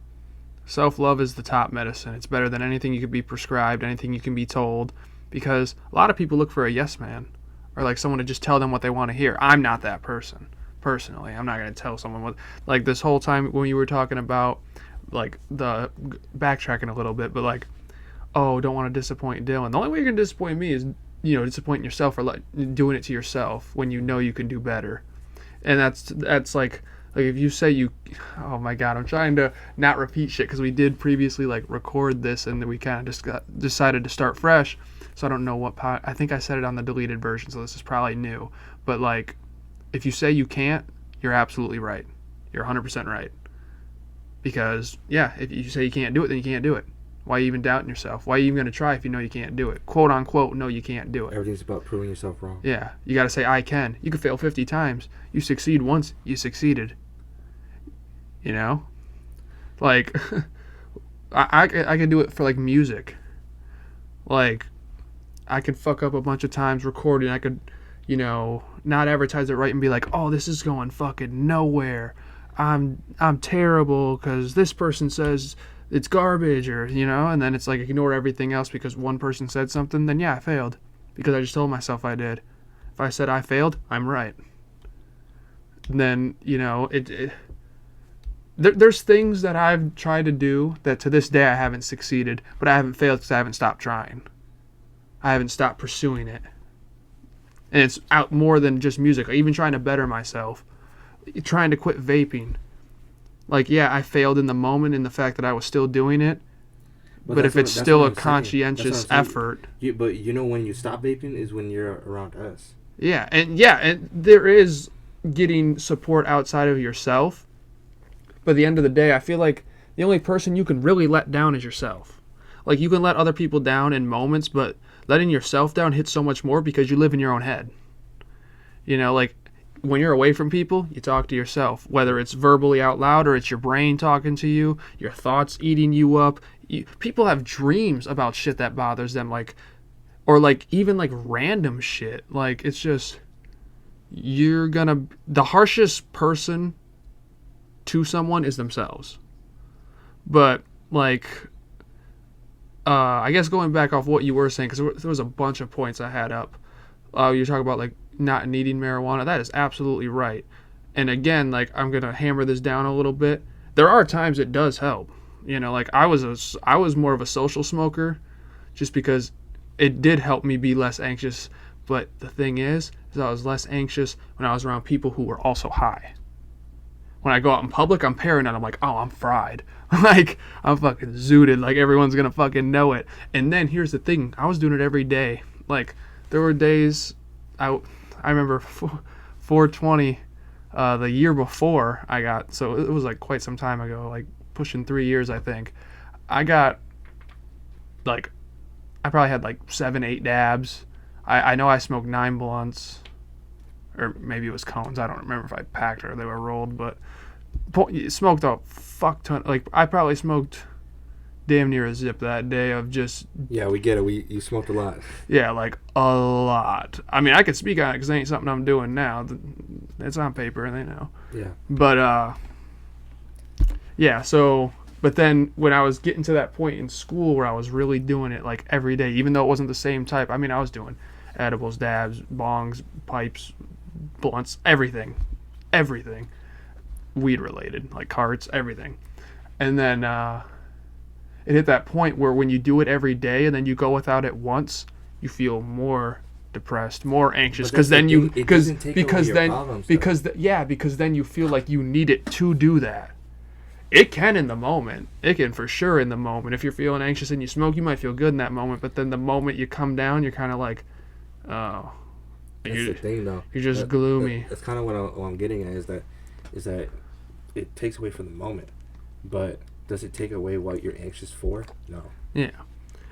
Self-love is the top medicine. It's better than anything you could be prescribed, anything you can be told, because a lot of people look for a yes man or like someone to just tell them what they want to hear. I'm not that person. Personally, I'm not going to tell someone what, like this whole time when you were talking about like the backtracking a little bit, but like, oh, don't want to disappoint Dillon. The only way you're going to disappoint me is, you know, disappointing yourself or like doing it to yourself when you know you can do better. And that's like if you say oh my God, I'm trying to not repeat shit because we did previously like record this and then we kind of just decided to start fresh. So I don't know what I think I said it on the deleted version, so this is probably new. But like, if you say you can't, you're absolutely right. You're 100% right. Because, yeah, if you say you can't do it, then you can't do it. Why are you even doubting yourself? Why are you even going to try if you know you can't do it? Quote, unquote, no, you can't do it. Everything's about proving yourself wrong. Yeah. You got to say, I can. You can fail 50 times. You succeed once, you succeeded. You know? Like, I can do it for, like, music. Like, I could fuck up a bunch of times recording. I could, you know, not advertise it right and be like, oh, this is going fucking nowhere. I'm terrible because this person says it's garbage, or, you know, and then it's like ignore everything else because one person said something, then yeah, I failed because I just told myself I did. If I said I failed, I'm right. And then, you know, there's things that I've tried to do that to this day I haven't succeeded, but I haven't failed because I haven't stopped trying. I haven't stopped pursuing it. And it's out more than just music. Even trying to better myself, trying to quit vaping. Like, yeah, I failed in the moment in the fact that I was still doing it. But if it's still a conscientious effort. But you know when you stop vaping is when you're around us. Yeah, and there is getting support outside of yourself. But at the end of the day, I feel like the only person you can really let down is yourself. Like, you can let other people down in moments, but letting yourself down hits so much more because you live in your own head. You know, like, when you're away from people, you talk to yourself, whether it's verbally out loud or it's your brain talking to you, your thoughts eating you up. People have dreams about shit that bothers them, like, or like even like random shit. Like, it's just, the harshest person to someone is themselves. But like, I guess going back off what you were saying, because there was a bunch of points I had up. You're talking about like not needing marijuana. That is absolutely right. And again, like, I'm gonna hammer this down a little bit. There are times it does help. You know, like I was more of a social smoker, just because it did help me be less anxious. But the thing is I was less anxious when I was around people who were also high. When I go out in public, I'm paranoid. I'm like, oh, I'm fried. Like, I'm fucking zooted. Like, everyone's gonna fucking know it. And then here's the thing. I was doing it every day. Like, there were days, I remember 420, the year before I got, so it was like quite some time ago, like pushing 3 years, I think. I got, like, I probably had like 7-8 dabs. I know I smoked 9 blunts. Or maybe it was cones. I don't remember if I packed or they were rolled, but smoked a fuck ton. Like, I probably smoked damn near a zip that day of just... Yeah, we get it. You smoked a lot. Yeah, like a lot. I mean, I could speak on it because it ain't something I'm doing now. It's on paper and they know. Yeah. But, yeah, so... But then when I was getting to that point in school where I was really doing it like every day, even though it wasn't the same type. I mean, I was doing edibles, dabs, bongs, pipes, blunts, everything, weed related, like carts, everything. And then it hit that point where when you do it every day and then you go without it once, you feel more depressed, more anxious, because then you because then you feel like you need it to do that. It can in the moment. It can for sure in the moment. If you're feeling anxious and you smoke, you might feel good in that moment, but then the moment you come down, you're kind of like, oh. That's the thing, though. You're just gloomy. That's kind of what I'm getting at, is that it takes away from the moment, but does it take away what you're anxious for? No. Yeah,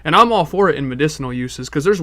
and I'm all for it in medicinal uses, because there's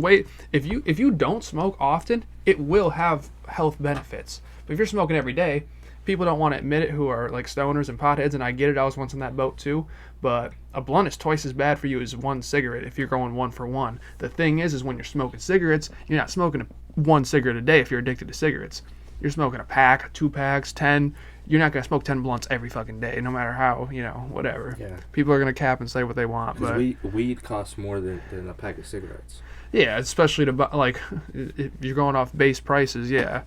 if you don't smoke often, it will have health benefits. But if you're smoking every day, people don't want to admit it, who are like stoners and potheads, and I get it. I was once in that boat too. But a blunt is twice as bad for you as one cigarette if you're going one for one. The thing is when you're smoking cigarettes, you're not smoking one cigarette a day if you're addicted to cigarettes. You're smoking a pack, 2 packs, 10. You're not going to smoke 10 blunts every fucking day, no matter how, whatever. Yeah. People are going to cap and say what they want. But weed costs more than a pack of cigarettes. Yeah, especially like, if you're going off base prices, yeah.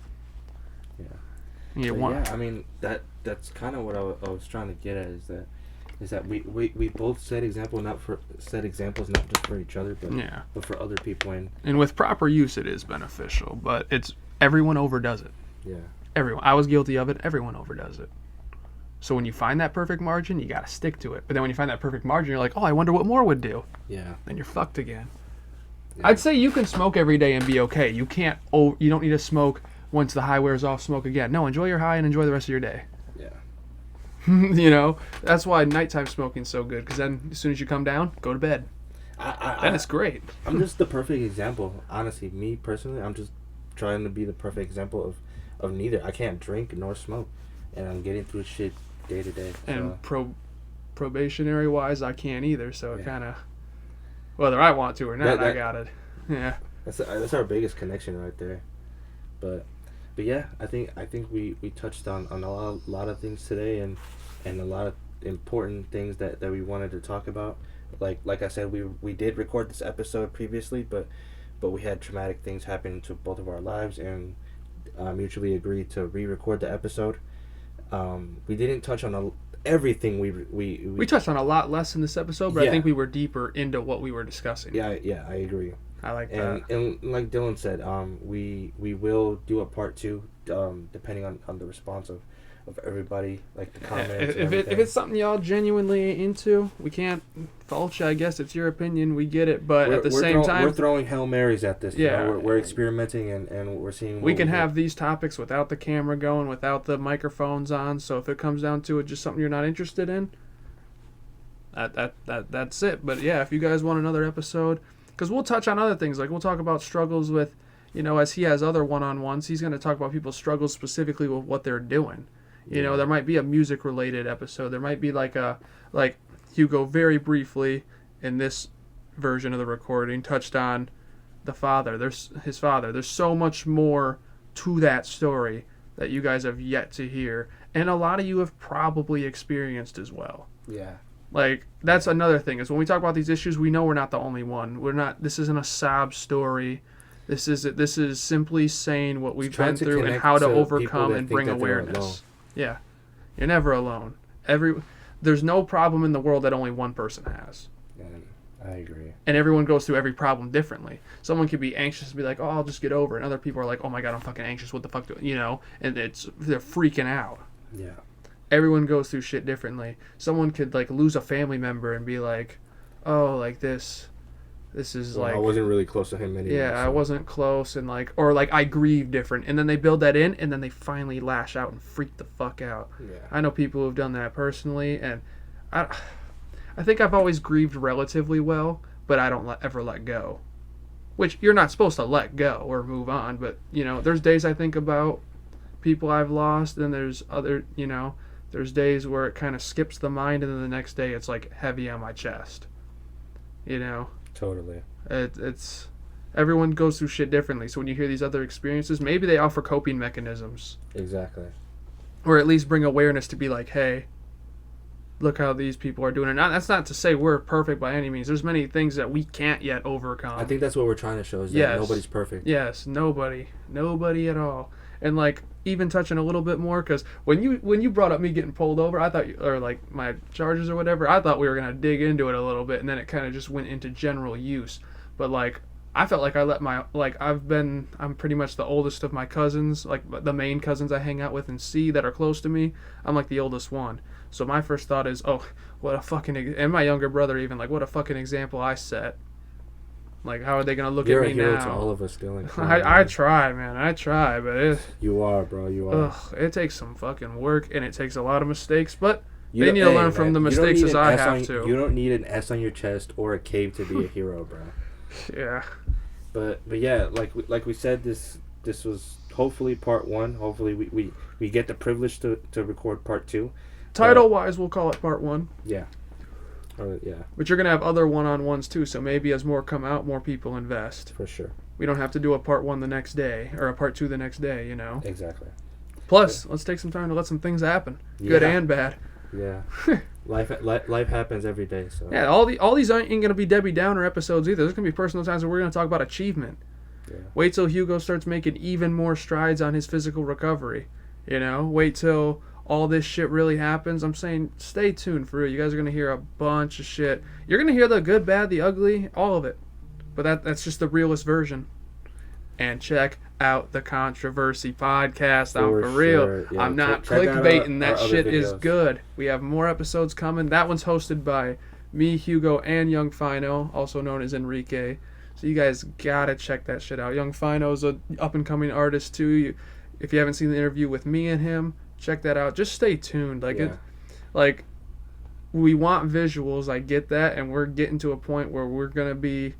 Yeah, I mean, that's kind of what I was trying to get at, is that we both set examples not just for each other, but for other people, and with proper use it is beneficial, but it's everyone overdoes it. Yeah. Everyone. I was guilty of it. Everyone overdoes it. So when you find that perfect margin, you got to stick to it. But then when you find that perfect margin, you're like, oh, I wonder what more would do. Yeah. Then you're fucked again. Yeah. I'd say you can smoke every day and be okay. You don't need to smoke once the high wears off, smoke again. No, enjoy your high and enjoy the rest of your day. Yeah. That's why nighttime smoking's so good, because then as soon as you come down, go to bed. Then it's great. I'm just the perfect example. Honestly, me personally, I'm just trying to be the perfect example of neither. I can't drink nor smoke, and I'm getting through shit day to day. And probationary wise, I can't either. So it kind of, whether I want to or not, I got it. Yeah. That's our biggest connection right there. But yeah, I think we touched on a lot of things today, and a lot of important things that we wanted to talk about. Like I said, we did record this episode previously, but we had traumatic things happen to both of our lives, and mutually agreed to re-record the episode. We didn't touch on everything. We touched on a lot less in this episode, but I think we were deeper into what we were discussing. Yeah, I agree. I like that. And like Dillon said, we will do a part 2, depending on the response of everybody, like the comments. If it's something y'all genuinely into, we can't fault you. I guess it's your opinion. We get it, but at the same time, we're throwing Hail Marys at this. Yeah, you know? we're experimenting and we're seeing. We can have these topics without the camera going, without the microphones on. So if it comes down to it, just something you're not interested in, that's it. But yeah, if you guys want another episode, because we'll touch on other things, like we'll talk about struggles with, as he has other one-on-ones, he's going to talk about people's struggles specifically with what they're doing. There might be a music-related episode. There might be like Hugo very briefly in this version of the recording touched on the father. There's his father. There's so much more to that story that you guys have yet to hear, and a lot of you have probably experienced as well. Yeah. Like, that's another thing, is when we talk about these issues, we know we're not the only one. This isn't a sob story. This is simply saying what we've been through and how to overcome and bring awareness. Yeah. You're never alone. There's no problem in the world that only one person has. And I agree. And everyone goes through every problem differently. Someone could be anxious and be like, "Oh, I'll just get over it." And other people are like, "Oh my God, I'm fucking anxious. What the fuck and they're freaking out. Yeah. Everyone goes through shit differently. Someone could like lose a family member and be like, "Oh, like this is like I wasn't really close to him anyway." Yeah, so. I wasn't close, and or I grieve different, and then they build that in, and then they finally lash out and freak the fuck out. Yeah. I know people who've done that personally, and I think I've always grieved relatively well, but I don't ever let go. Which you're not supposed to let go or move on, but there's days I think about people I've lost, and there's other there's days where it kind of skips the mind, and then the next day it's like heavy on my chest. Totally. It's everyone goes through shit differently. So when you hear these other experiences, maybe they offer coping mechanisms. Exactly. Or at least bring awareness to be like, hey, look how these people are doing it. Now, that's not to say we're perfect by any means. There's many things that we can't yet overcome. I think that's what we're trying to show is that nobody's perfect. Yes, nobody at all. And like even touching a little bit more, because when you brought up me getting pulled over, I thought or like my charges or whatever, I thought we were gonna dig into it a little bit, and then it kind of just went into general use. But like I felt like I let I'm pretty much the oldest of my cousins, like the main cousins I hang out with and see that are close to me. I'm like the oldest one. So my first thought is, oh, what a fucking, and my younger brother even, like, what a fucking example I set. Like, how are they going to look at me now? You're a hero to all of us, Dylan. I try, man. I try, but you are, bro. You are. It takes some fucking work, and it takes a lot of mistakes, but they need to learn from the mistakes as I have to. You don't need an S on your chest or a cave to be a hero, bro. Yeah. But yeah, like we said, this was hopefully part 1. Hopefully we get the privilege to record part 2. Title-wise, we'll call it part 1. Yeah. Yeah. But you're going to have other one-on-ones too, so maybe as more come out, more people invest. For sure. We don't have to do a part 1 the next day, or a part 2 the next day, Exactly. Plus, let's take some time to let some things happen. Yeah. Good and bad. Yeah. Life happens every day, so. Yeah, all these ain't going to be Debbie Downer episodes either. There's going to be personal times where we're going to talk about achievement. Yeah. Wait till Hugo starts making even more strides on his physical recovery. Wait till all this shit really happens. I'm saying stay tuned for real. You guys are going to hear a bunch of shit. You're going to hear the good, bad, the ugly, all of it. But that's just the realest version. And check out the Controversy podcast. I'm for real. Sure. Yeah, I'm not clickbaiting. That shit is good. We have more episodes coming. That one's hosted by me, Hugo, and Young Fino, also known as Enrique. So you guys gotta check that shit out. Young Fino's an up-and-coming artist too. If you haven't seen the interview with me and him, check that out. Just stay tuned. We want visuals. I get that, and we're getting to a point where we're gonna be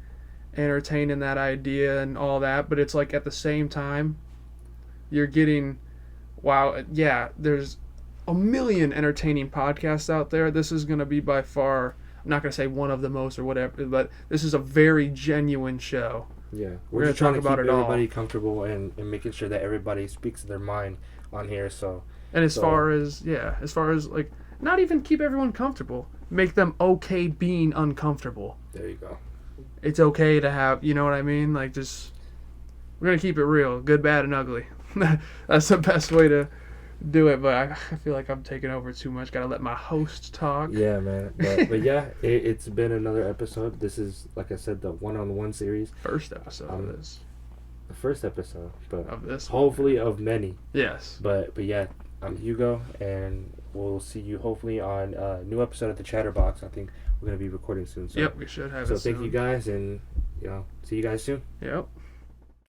entertaining that idea and all that. But it's like at the same time, you're getting, there's a million entertaining podcasts out there. This is gonna be by far, I'm not gonna say one of the most or whatever, but this is a very genuine show. Yeah, we're just trying to keep everybody comfortable and making sure that everybody speaks their mind on here. So. And as far as like, not even keep everyone comfortable, make them okay being uncomfortable. There you go. It's okay to have, you know what I mean? Like, just, we're going to keep it real. Good, bad, and ugly. That's the best way to do it, but I feel like I'm taking over too much. Gotta let my host talk. Yeah, man. But yeah, it's been another episode. This is, like I said, the one-on-one series. First episode of this. The first episode, but of this. Hopefully of many. Yes. But yeah, I'm Hugo, and we'll see you hopefully on a new episode of the Chatterbox. I think we're gonna be recording soon. So, yep, we should have. So it soon. thank you guys, and see you guys soon. Yep.